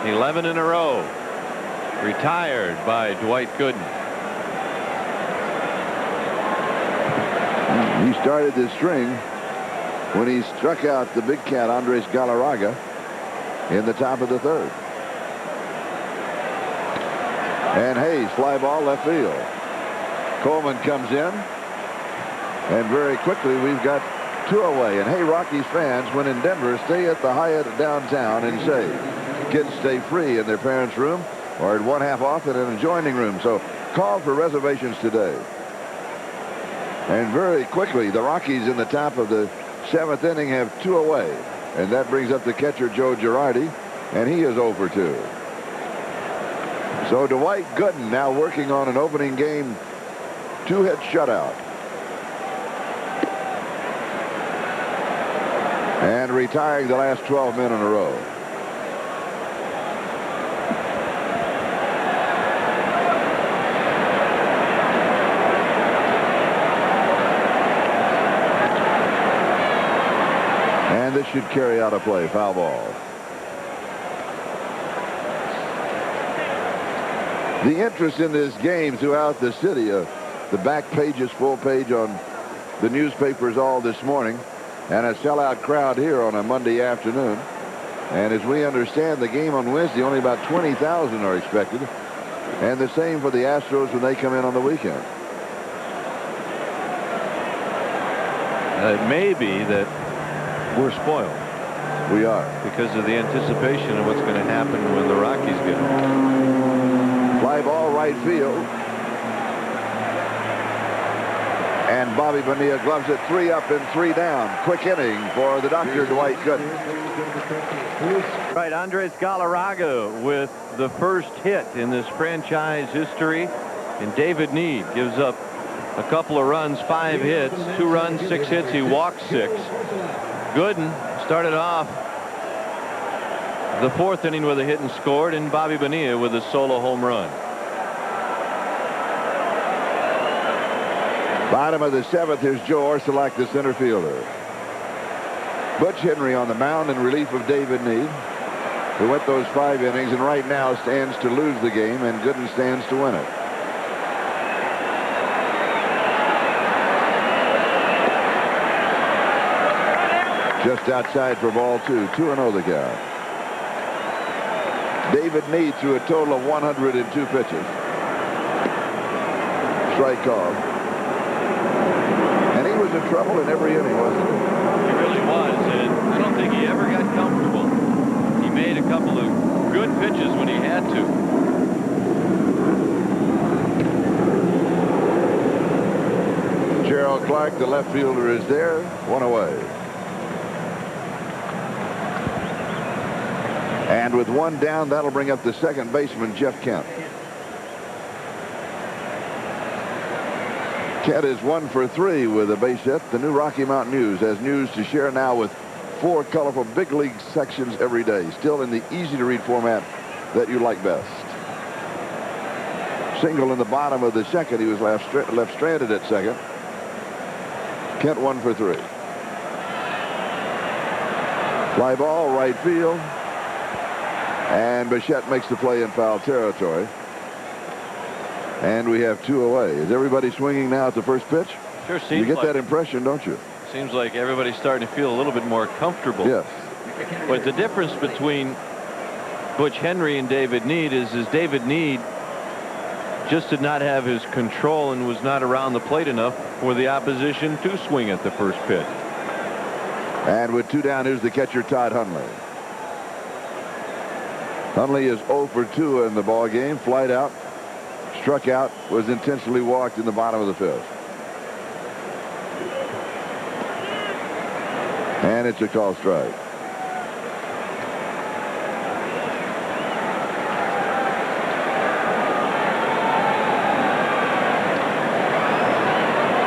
11 in a row. Retired by Dwight Gooden. He started this string when he struck out the big cat Andres Galarraga in the top of the 3rd. And Hayes, fly ball left field. Coleman comes in, and very quickly we've got 2 away. And hey, Rockies fans, when in Denver, stay at the Hyatt downtown and save. Kids stay free in their parents' room or at 1/2 off in an adjoining room. So call for reservations today. And very quickly, the Rockies in the top of the 7th inning have 2 away, and that brings up the catcher Joe Girardi, and he is 0 for 2. So Dwight Gooden now working on an opening game 2-hit shutout, and retiring the last 12 men in a row. And this should carry out a play. Foul ball. The interest in this game throughout the city, the back pages, full page on the newspapers all this morning, and a sellout crowd here on a Monday afternoon. And as we understand, the game on Wednesday, only about 20,000 are expected, and the same for the Astros when they come in on the weekend. It may be that we're spoiled. We are. Because of the anticipation of what's going to happen when the Rockies get home. Fly ball right field. And Bobby Bonilla gloves it 3 up and 3 down. Quick inning for the doctor, Dwight Gooden. Right, Andres Galarraga with the first hit in this franchise history. And David Need gives up a couple of runs, 5 hits, 2 runs, 6 hits. He walked 6. Gooden started off the 4th inning with a hit and scored, and Bobby Bonilla with a solo home run. Bottom of the 7th, here's Joe Orsulak, the center fielder. Butch Henry on the mound in relief of David Need, who went those 5 innings and right now stands to lose the game, and Gooden stands to win it. Just outside for ball 2. 2-0 the count. David Need threw a total of 102 pitches. Strike call. And he was in trouble in every inning, wasn't he? He really was, and I don't think he ever got comfortable. He made a couple of good pitches when he had to. Gerald Clark, the left fielder, is there. 1 away. And with 1 down, that'll bring up the second baseman, Jeff Kent. Kent is 1 for 3 with a base hit. The new Rocky Mountain News has news to share now with 4 colorful big league sections every day, still in the easy-to-read format that you like best. Single in the bottom of the second. He was left stranded at second. Kent 1 for 3. Fly ball, right field. And Bichette makes the play in foul territory. And we have 2 away. Is everybody swinging now at the first pitch? Sure seems You get like that impression, don't you? Seems like everybody's starting to feel a little bit more comfortable. Yes. But the difference between Butch Henry and David Need is David Need just did not have his control and was not around the plate enough for the opposition to swing at the first pitch. And with 2 down, here's the catcher, Todd Hundley. Hundley is 0 for 2 in the ball game. Flied out, struck out, was intentionally walked in the bottom of the 5th. And it's a call strike.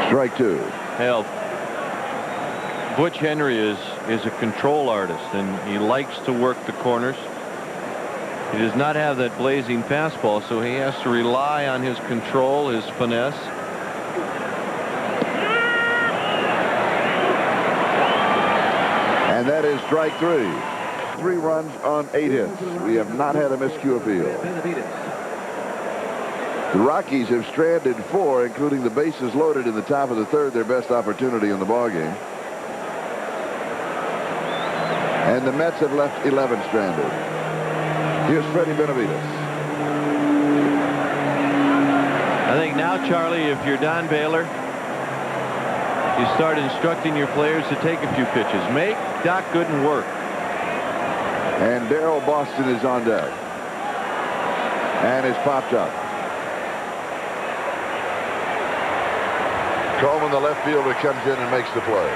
Strike 2. Hell, Butch Henry is a control artist, and he likes to work the corners. He does not have that blazing fastball, so he has to rely on his control, his finesse. And that is strike 3. 3 runs on 8 hits. We have not had a miscue appeal. The Rockies have stranded 4, including the bases loaded in the top of the 3rd, their best opportunity in the ballgame. And the Mets have left 11 stranded. Here's Freddie Benavides. I think now, Charlie, if you're Don Baylor, you start instructing your players to take a few pitches. Make Doc Gooden work. And Darrell Boston is on deck. And is popped up. Coleman, the left fielder, comes in and makes the play.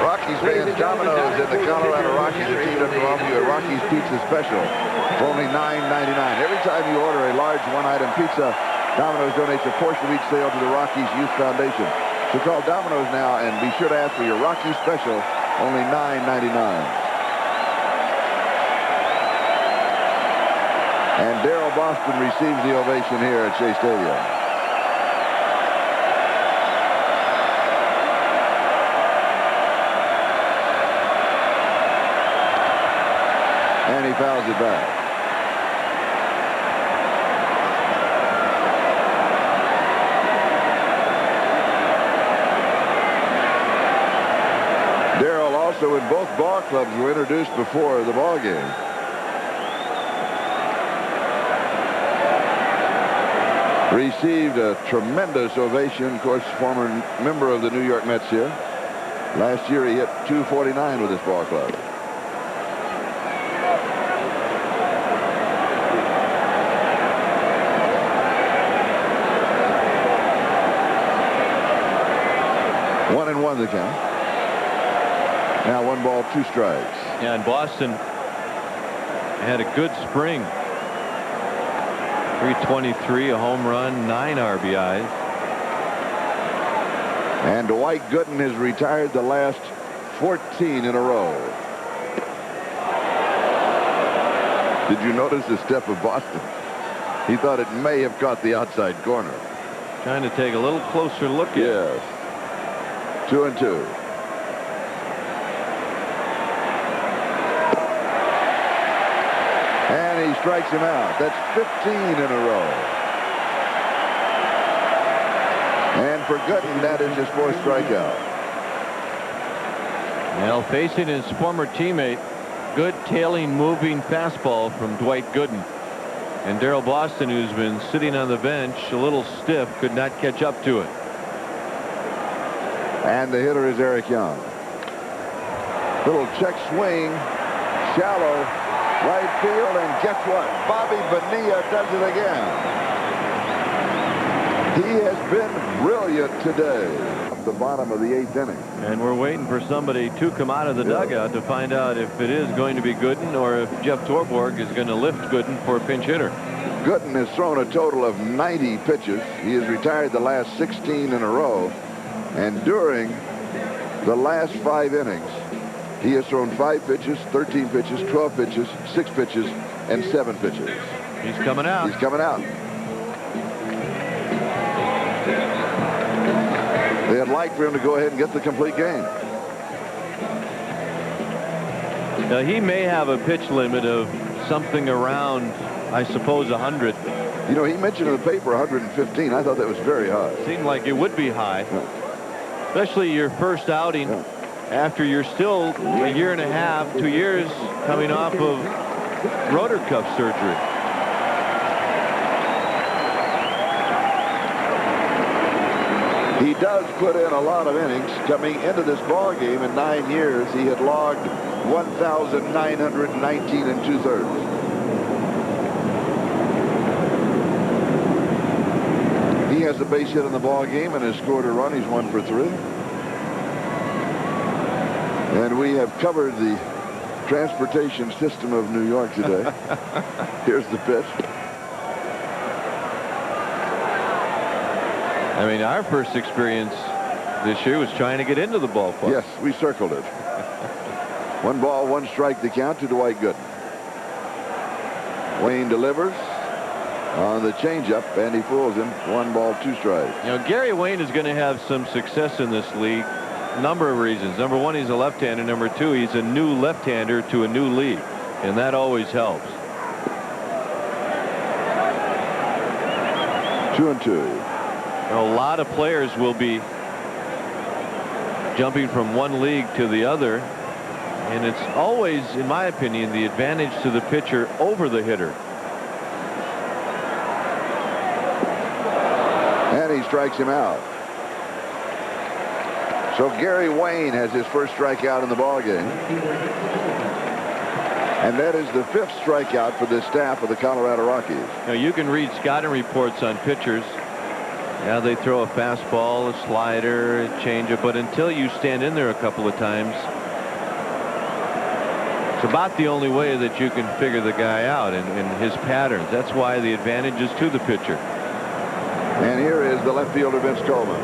Rockies fans, Domino's in the Colorado Rockies are teamed up to offer you a Rockies pizza special for only $9.99. Every time you order a large one-item pizza, Domino's donates a portion of each sale to the Rockies Youth Foundation. So call Domino's now and be sure to ask for your Rockies special, only $9.99. And Darrell Boston receives the ovation here at Shea Stadium. And he fouls it back. Darrell also in both ball clubs were introduced before the ball game. Received a tremendous ovation. Of course, former member of the New York Mets here. Last year he hit .249 with his ball club. One and one the count. Now 1 ball, 2 strikes. Yeah, and Boston had a good spring. 323, a home run, 9 RBIs. And Dwight Gooden has retired the last 14 in a row. Did you notice the step of Boston? He thought it may have caught the outside corner. Trying to take a little closer look at it. Yes. 2 and 2. And he strikes him out. That's 15 in a row. for Gooden. That is his 4th strikeout. Well, facing his former teammate, good tailing, moving fastball from Dwight Gooden. And Darrell Boston, who's been sitting on the bench a little stiff, could not catch up to it. And the hitter is Eric Young. Little check swing, shallow, right field, and guess what? Bobby Bonilla does it again. He has been brilliant today. At the bottom of the 8th inning. And we're waiting for somebody to come out of the dugout to find out if it is going to be Gooden or if Jeff Torborg is going to lift Gooden for a pinch hitter. Gooden has thrown a total of 90 pitches. He has retired the last 16 in a row. And during the last 5 innings, he has thrown 5 pitches, 13 pitches, 12 pitches, 6 pitches, and 7 pitches. He's coming out. He's coming out. They'd like for him to go ahead and get the complete game. Now, he may have a pitch limit of something around, I suppose, 100. You know, he mentioned in the paper 115. I thought that was very high. Seemed like it would be high. Yeah. Especially your first outing after you're still a year and a half, 2 years coming off of rotor cuff surgery. He does put in a lot of innings. Coming into this ball game in 9 years, he had logged 1,919 2/3. He has a base hit in the ball game and has scored a run. He's 1 for 3. And we have covered the transportation system of New York today. Here's the pitch. I mean, our first experience this year was trying to get into the ballpark. Yes, we circled it. 1 ball, 1 strike the count to Dwight Gooden. Wayne delivers on the changeup, and he fools him. 1 ball, 2 strikes. You know, Gary Wayne is going to have some success in this league. A number of reasons. Number 1, he's a left-hander. Number 2, he's a new left-hander to a new league, and that always helps. 2-2. A lot of players will be jumping from one league to the other, and it's always, in my opinion, the advantage to the pitcher over the hitter. And he strikes him out. So Gary Wayne has his first strikeout in the ballgame. And that is the 5th strikeout for the staff of the Colorado Rockies. Now, you can read scouting reports on pitchers. Yeah, they throw a fastball, a slider, a changeup, but until you stand in there a couple of times, it's about the only way that you can figure the guy out and his patterns. That's why the advantage is to the pitcher. And here is the left fielder, Vince Coleman.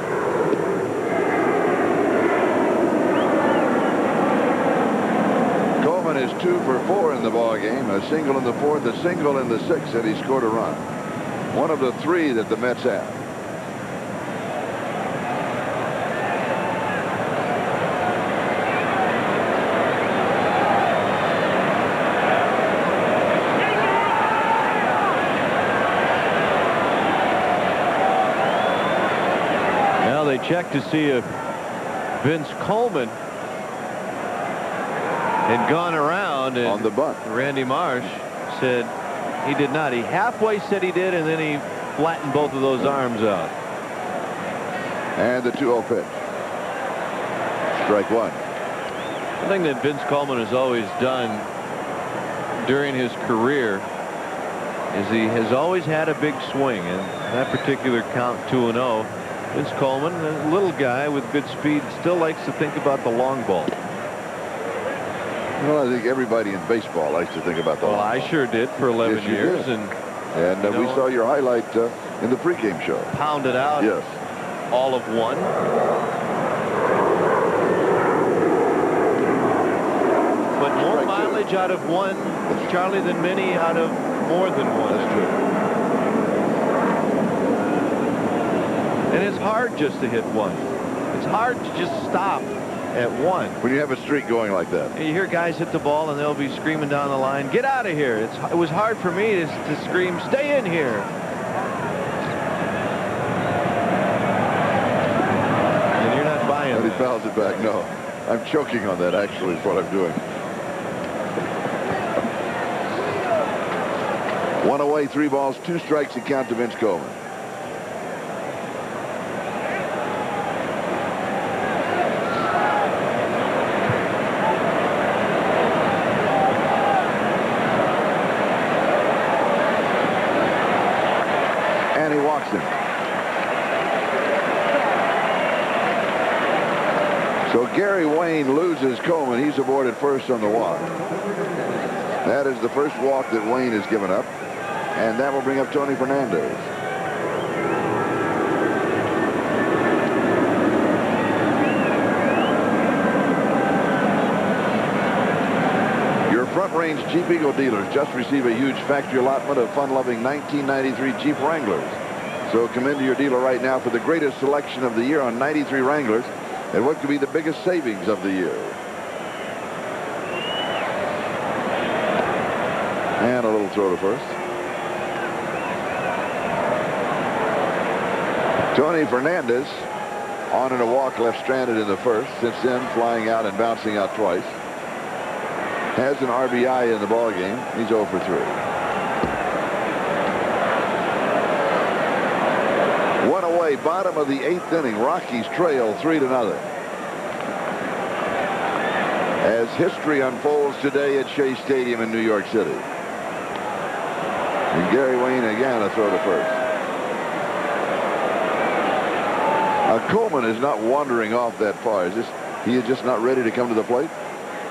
Coleman is 2 for 4 in the ballgame. A single in the 4th, a single in the 6th, and he scored a run. One of the 3 that the Mets have. Check to see if Vince Coleman had gone around, and on the bunt. Randy Marsh said he did not. He halfway said he did, and then he flattened both of those arms out. And the 2-0 pitch. Strike 1. The thing that Vince Coleman has always done during his career is he has always had a big swing, and that particular count, 2-0. Vince Coleman, a little guy with good speed, still likes to think about the long ball. Well, I think everybody in baseball likes to think about the long ball. I sure did for 11 years. Did. And we saw your highlight in the pregame show. Pounded out. Yes. All of 1. But more mileage out of 1, Charlie, than many out of more than 1. That's true. And it's hard just to hit 1. It's hard to just stop at 1. When you have a streak going like that. You hear guys hit the ball and they'll be screaming down the line, get out of here. It was hard for me to scream, stay in here. fouls it back. No, I'm choking on that, actually, is what I'm doing. 1 away, 3 balls, 2 strikes to count to Vince Coleman. And he walks him. So Gary Wayne loses Coleman. He's aboard at first on the walk. That is the first walk that Wayne has given up. And that will bring up Tony Fernandez. Your Front Range Jeep Eagle dealers just received a huge factory allotment of fun-loving 1993 Jeep Wranglers. So come into your dealer right now for the greatest selection of the year on 93 Wranglers and what could be the biggest savings of the year. And a little throw to first. Tony Fernandez on in a walk, left stranded in the first. Since then, flying out and bouncing out twice. Has an RBI in the ball game. He's 0 for 3. 1 away, bottom of the 8th inning. Rockies trail 3-0. As history unfolds today at Shea Stadium in New York City. And Gary Wayne again a throw to first. Coleman is not wandering off that far. He is just not ready to come to the plate?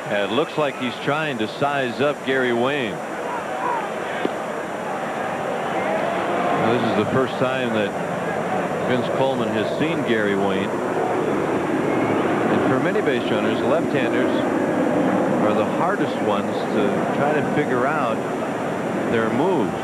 It looks like he's trying to size up Gary Wayne. Now, this is the first time that Vince Coleman has seen Gary Wayne. And for many base runners, left-handers are the hardest ones to try to figure out their moves.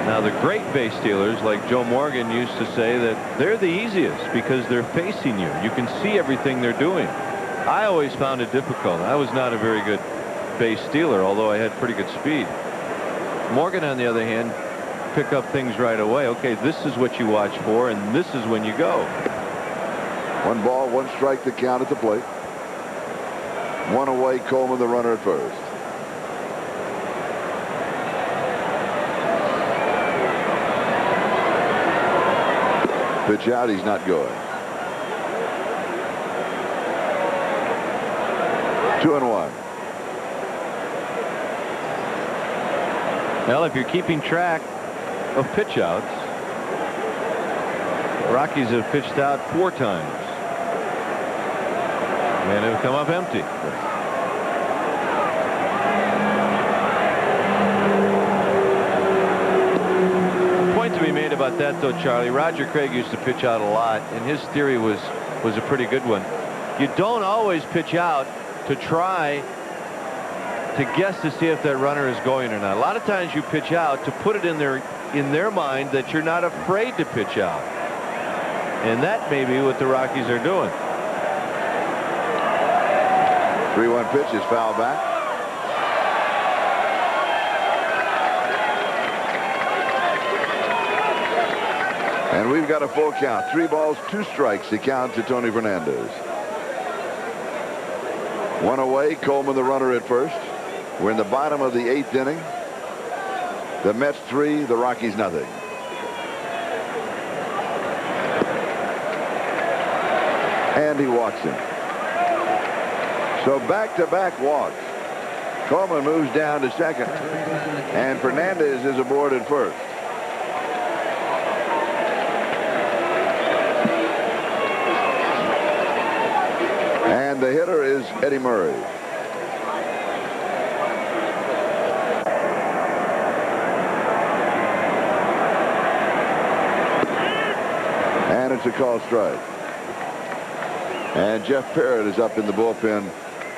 Now, the great base stealers like Joe Morgan used to say that they're the easiest because they're facing you. You can see everything they're doing. I always found it difficult. I was not a very good base stealer, although I had pretty good speed. Morgan, on the other hand, pick up things right away. Okay, this is what you watch for, and this is when you go. 1 ball, 1 strike to count at the plate. 1 away, Coleman, the runner at first. Pitch out, he's not going. 2-1. Well, if you're keeping track of pitch outs, the Rockies have pitched out 4 times. And have come up empty. Point to be made about that, though, Charlie. Roger Craig used to pitch out a lot, and his theory was a pretty good one. You don't always pitch out to try to guess to see if that runner is going or not. A lot of times you pitch out to put it in their mind that you're not afraid to pitch out. And that may be what the Rockies are doing. 3-1 pitch is fouled back. And we've got a full count. 3 balls, 2 strikes to count to Tony Fernandez. 1 away, Coleman the runner at first. We're in the bottom of the 8th inning. The Mets 3, the Rockies nothing. And he walks him. So back-to-back walks. Coleman moves down to second. And Fernandez is aboard at first. And the hitter is Eddie Murray. And it's a called strike. And Jeff Parrott is up in the bullpen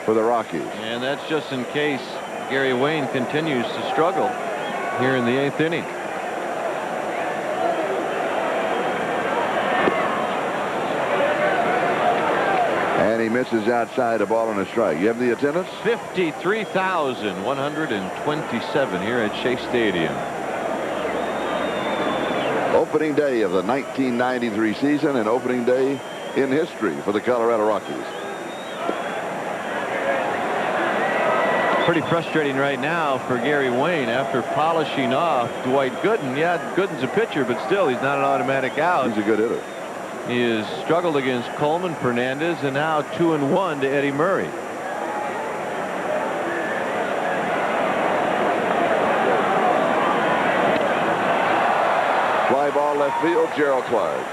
for the Rockies. And that's just in case Gary Wayne continues to struggle here in the 8th inning. And he misses outside, a ball and a strike. You have the attendance? 53,127 here at Shea Stadium. Opening day of the 1993 season and opening day in history for the Colorado Rockies. Pretty frustrating right now for Gary Wayne after polishing off Dwight Gooden. Yeah, Gooden's a pitcher, but still, he's not an automatic out. He's a good hitter. He has struggled against Coleman, Fernandez, and now 2-1 to Eddie Murray. Fly ball left field, Gerald Clark.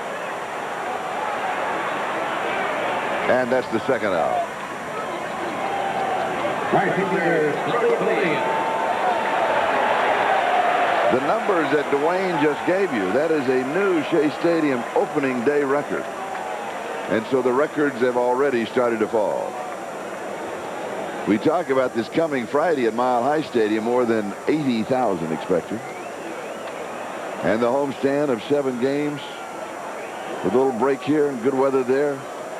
And that's the second out. Right fielder, The numbers that Dwayne just gave you, that is a new Shea Stadium opening day record. And so the records have already started to fall. We talk about this coming Friday at Mile High Stadium, more than 80,000 expected. And the homestand of 7 games, with a little break here and good weather there,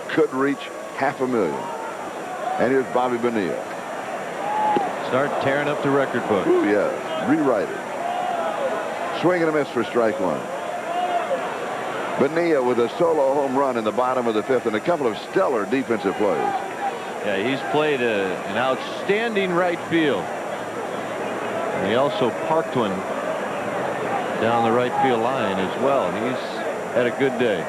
could reach 500,000. And here's Bobby Bonilla. Start tearing up the record book. Ooh, yeah, rewrite it. Swing and a miss for strike one. Bonilla with a solo home run in the bottom of the 5th and a couple of stellar defensive plays. Yeah, he's played an outstanding right field. And he also parked one down the right field line as well. He's had a good day.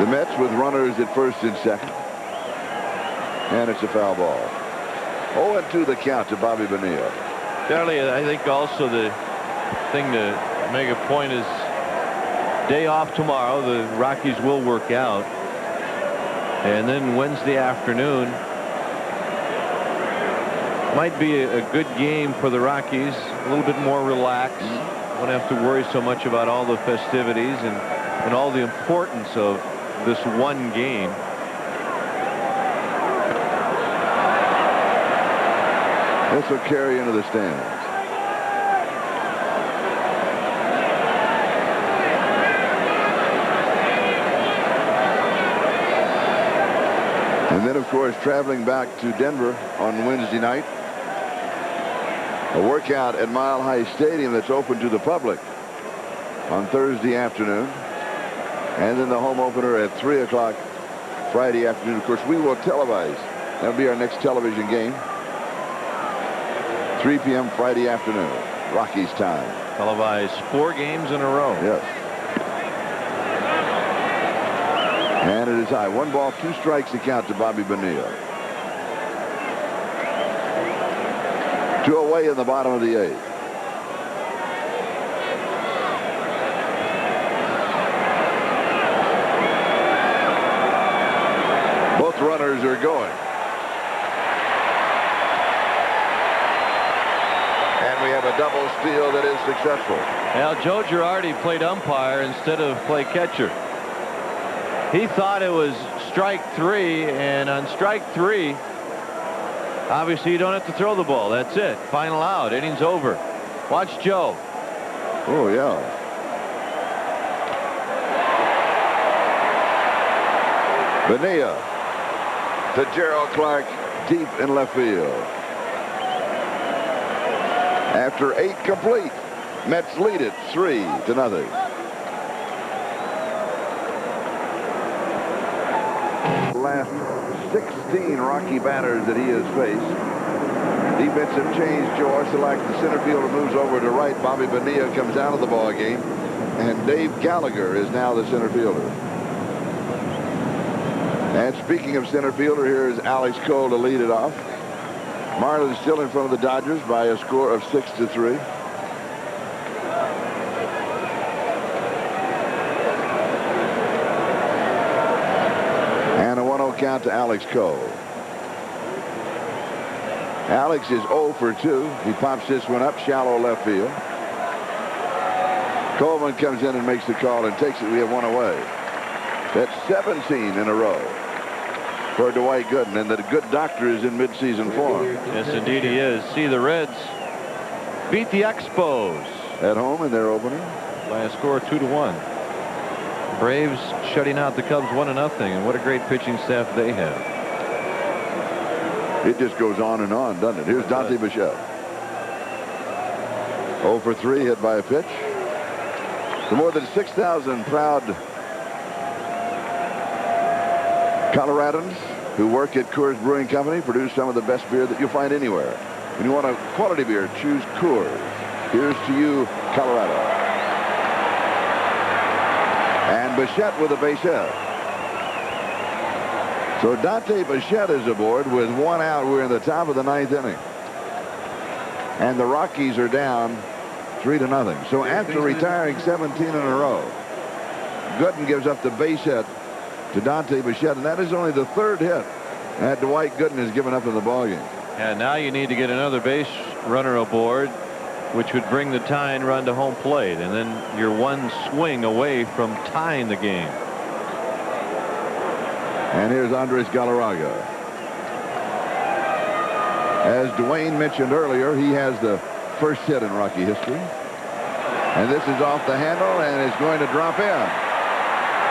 The Mets with runners at first and second. And it's a foul ball. 0-2 the count to Bobby Bonilla. Charlie, I think also the thing to make a point is day off tomorrow. The Rockies will work out. And then Wednesday afternoon might be a good game for the Rockies. A little bit more relaxed. Won't have to worry so much about all the festivities and all the importance of this one game. This will carry into the stands. And then, of course, traveling back to Denver on Wednesday night. A workout at Mile High Stadium that's open to the public on Thursday afternoon. And then the home opener at 3 o'clock Friday afternoon. Of course, we will televise. That'll be our next television game. 3 p.m. Friday afternoon. Rockies time. Televised 4 games in a row. Yes. And it is high. 1 ball, 2 strikes to count to Bobby Bonilla. 2 away in the bottom of the 8th. Both runners are going. And we have a double steal that is successful. Now, Joe Girardi played umpire instead of play catcher. He thought it was strike 3, and on strike 3, obviously you don't have to throw the ball. That's it. Final out. Inning's over. Watch Joe. Oh, yeah. Bonilla to Gerald Clark, deep in left field. After 8 complete, Mets lead it 3-0. Last 16 Rocky batters that he has faced. Defensive change. Joe Orsulak, the center fielder, moves over to right. Bobby Bonilla comes out of the ball game, and Dave Gallagher is now the center fielder. And speaking of center fielder, here is Alex Cole to lead it off. Marlins still in front of the Dodgers by a score of 6-3. And a 1-0 count to Alex Cole. Alex is 0 for 2. He pops this one up shallow left field. Coleman comes in and makes the call and takes it. We have 1 away. That's 17 in a row for Dwight Gooden, and the good doctor is in midseason form. Yes, indeed he is. See, the Reds beat the Expos At home in their opener. by a score of 2-1. Braves shutting out the Cubs 1-0, and what a great pitching staff they have. It just goes on and on, doesn't it? Here's Dante Bichette. 0 for 3, hit by a pitch. The more than 6,000 proud Coloradans who work at Coors Brewing Company produce some of the best beer that you'll find anywhere. When you want a quality beer, choose Coors. Here's to you, Colorado. And Bichette with a base hit. So Dante Bichette is aboard with 1 out. We're in the top of the 9th inning. And the Rockies are down 3-0. So after retiring 17 in a row, Gooden gives up the base hit to Dante Bichette, and that is only the 3rd hit that Dwight Gooden has given up in the ballgame. And now you need to get another base runner aboard, which would bring the tying run to home plate, and then you're 1 swing away from tying the game. And here's Andres Galarraga. As Dwayne mentioned earlier, he has the first hit in Rocky history. And this is off the handle and is going to drop in.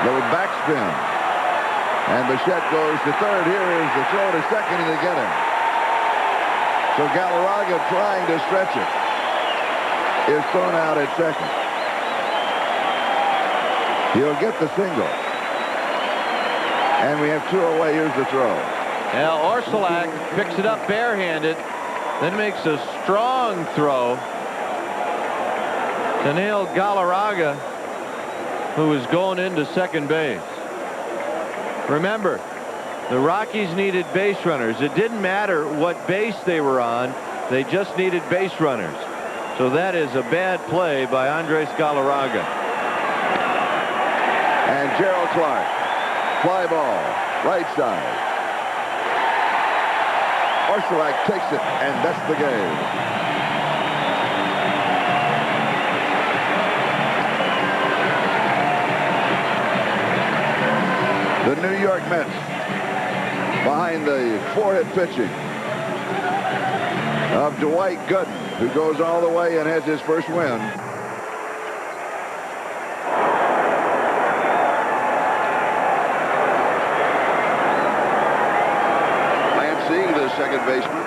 Little backspin. And Bichette goes to third. Here is the throw to second, and they get him. So Galarraga, trying to stretch it, is thrown out at second. He'll get the single. And we have 2 away. Here's the throw. Now Orsulak picks it up barehanded, then makes a strong throw to nail Galarraga, who is going into second base. Remember, the Rockies needed base runners. It didn't matter what base they were on. They just needed base runners. So that is a bad play by Andres Galarraga. And Gerald Clark. Fly ball. Right side. Orsulak takes it, and that's the game. The New York Mets behind the 4-hit pitching of Dwight Gooden, who goes all the way and has his first win. Lansing, the second baseman,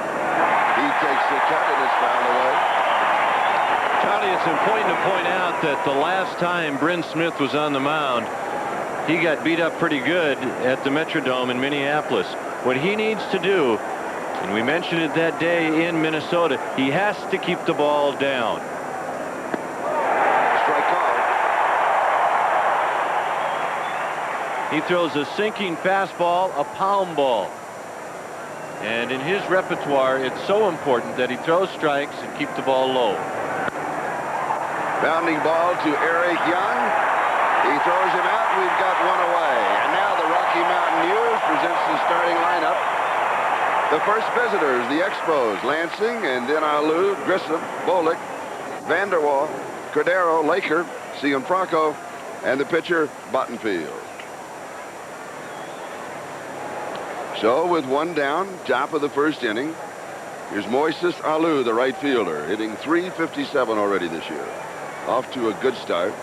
he takes the cut and is fouled away. Charlie, it's important to point out that the last time Bryn Smith was on the mound, he got beat up pretty good at the Metrodome in Minneapolis. What he needs to do, and we mentioned it that day in Minnesota, he has to keep the ball down. Strike call. He throws a sinking fastball, a pound ball. And in his repertoire, it's so important that he throws strikes and keep the ball low. Bounding ball to Eric Young. He throws him out. We've got 1 away. And now the Rocky Mountain News presents the starting lineup. The first visitors, the Expos, Lansing, and then Alou, Grissom, Bolick, Vanderwall, Cordero, Laker, Cianfrocco, and the pitcher, Bottenfield. So with 1 down, top of the first inning, here's Moises Alou, the right fielder, hitting .357 already this year. Off to a good start.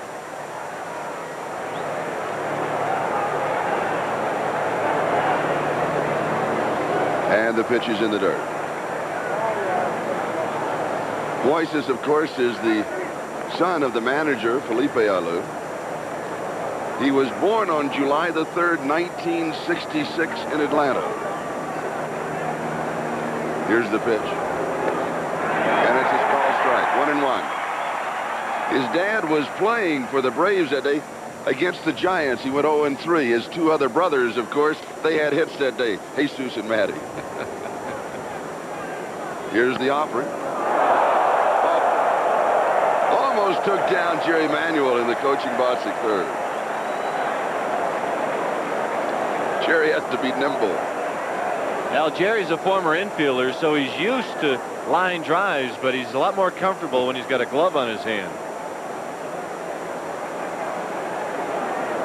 And the pitch is in the dirt. Moises, of course, is the son of the manager, Felipe Alou. He was born on July the 3rd, 1966 in Atlanta. Here's the pitch. And it's his call strike, 1-1. His dad was playing for the Braves that day against the Giants. He went 0-3. His 2 other brothers, of course, they had hits that day, Jesus and Matty. Here's the offering. Oh, almost took down Jerry Manuel in the coaching box at third. Jerry has to be nimble. Now, Jerry's a former infielder, so he's used to line drives, but he's a lot more comfortable when he's got a glove on his hand.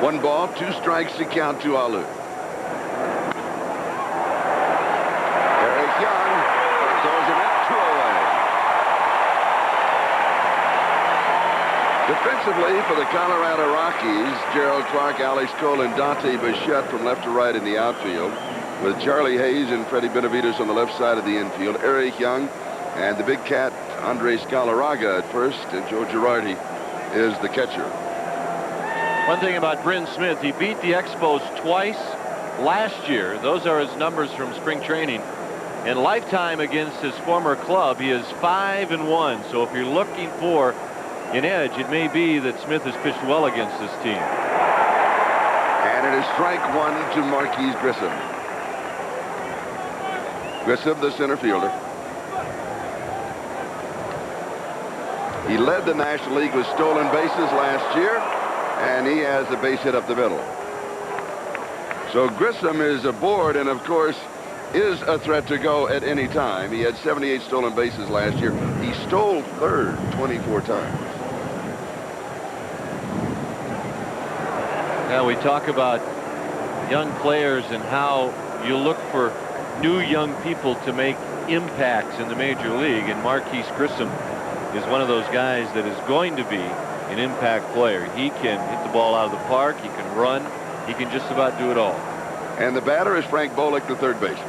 1 ball, 2 strikes to count to Alou. Eric Young throws him out, 2 away. Defensively for the Colorado Rockies, Gerald Clark, Alex Cole, and Dante Bichette from left to right in the outfield, with Charlie Hayes and Freddie Benavides on the left side of the infield. Eric Young and the big cat Andres Galarraga at first, and Joe Girardi is the catcher. One thing about Bryn Smith, he beat the Expos twice last year. Those are his numbers from spring training. In lifetime against his former club, he is 5-1. So if you're looking for an edge, it may be that Smith has pitched well against this team. And it is strike one to Marquise Grissom. Grissom, the center fielder. He led the National League with stolen bases last year, and he has a base hit up the middle. So Grissom is aboard, and of course is a threat to go at any time. He had 78 stolen bases last year. He stole third 24 times. Now we talk about young players and how you look for new young people to make impacts in the major league, and Marquise Grissom is one of those guys that is going to be an impact player. He can hit the ball out of the park, he can run, he can just about do it all. And the batter is Frank Bolick, the third baseman.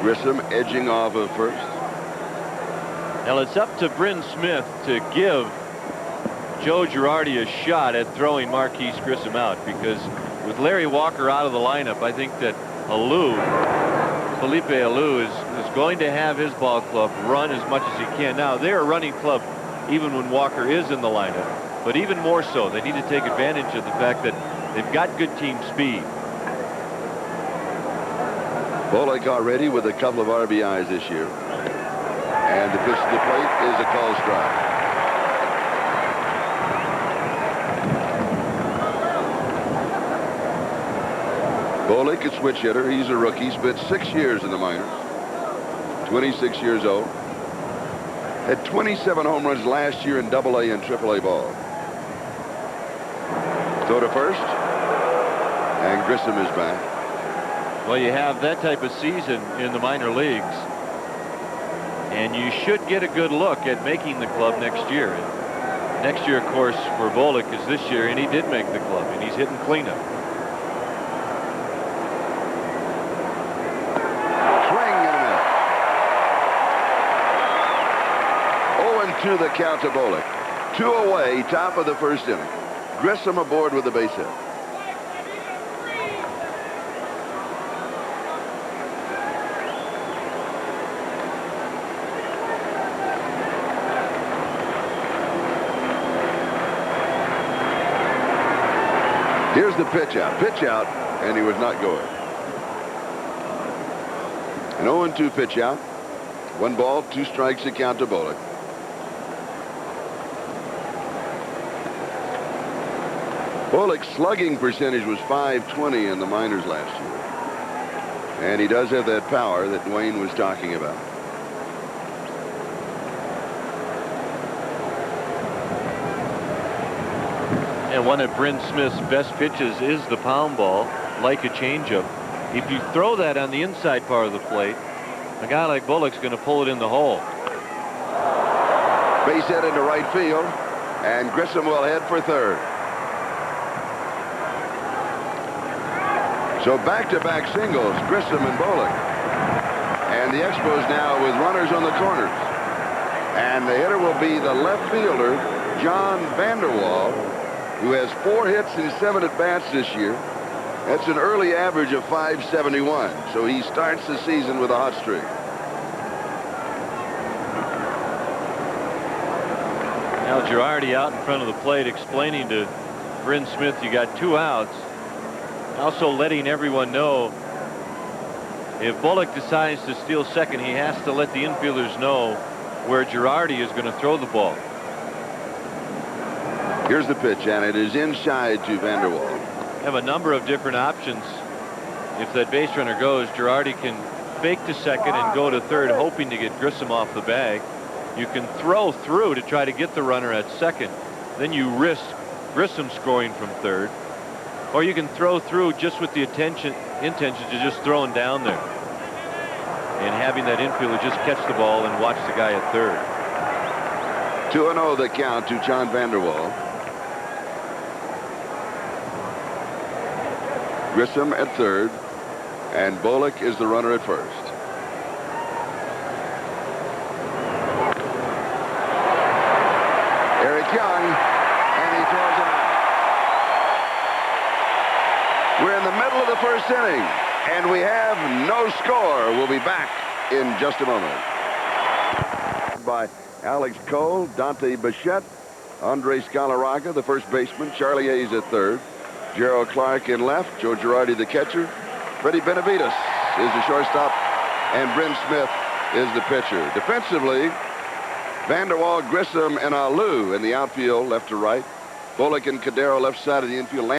Grissom edging off of first. Now it's up to Bryn Smith to give Joe Girardi a shot at throwing Marquise Grissom out, because with Larry Walker out of the lineup, I think that Felipe Alou is going to have his ball club run as much as he can. Now they're a running club even when Walker is in the lineup, but even more so they need to take advantage of the fact that they've got good team speed. Bolick already with a couple of RBIs this year, and the pitch to the plate is a called strike. Bolick, a switch hitter. He's a rookie. Spent 6 years in the minors. 26 years old. Had 27 home runs last year in AA and AAA ball. Throw to first. And Grissom is back. Well, you have that type of season in the minor leagues, and you should get a good look at making the club next year. And next year, of course, for Bolick is this year, and he did make the club, and he's hitting cleanup. To the count to Bolick. 2 away, top of the first inning. Grissom aboard with the base hit. Here's the pitch out, and he was not going. An 0-2 pitch out. 1 ball, 2 strikes to count to Bolick. Bolick's slugging percentage was .520 in the minors last year. And he does have that power that Wayne was talking about. And one of Bryn Smith's best pitches is the pound ball, like a changeup. If you throw that on the inside part of the plate, a guy like Bolick's going to pull it in the hole. Base hit into right field, and Grissom will head for third. So back-to-back singles, Grissom and Bolick. And the Expos now with runners on the corners. And the hitter will be the left fielder, John Vanderwall, who has 4 hits and 7 at-bats this year. That's an early average of .571. So he starts the season with a hot streak. Now Girardi out in front of the plate explaining to Bryn Smith, you got 2 outs. Also letting everyone know if Bolick decides to steal second, he has to let the infielders know where Girardi is going to throw the ball. Here's the pitch, and it is inside to Vanderwall. Have a number of different options. If that base runner goes, Girardi can fake to second and go to third, hoping to get Grissom off the bag. You can throw through to try to get the runner at second. Then you risk Grissom scoring from third. Or you can throw through just with the intention to just throwing down there and having that infielder just catch the ball and watch the guy at third. 2-0 the count to John Vanderwall. Grissom at third, and Bolick is the runner at first. Eric Young, and first inning, and we have no score. We'll be back in just a moment. By Alex Cole, Dante Bichette, Andre Scalaraga, the first baseman, Charlie Hayes at third, Gerald Clark in left, Joe Girardi the catcher, Freddie Benavides is the shortstop, and Bryn Smith is the pitcher. Defensively, Vanderwall, Grissom, and Alou in the outfield, left to right. Bullock and Cadero left side of the infield.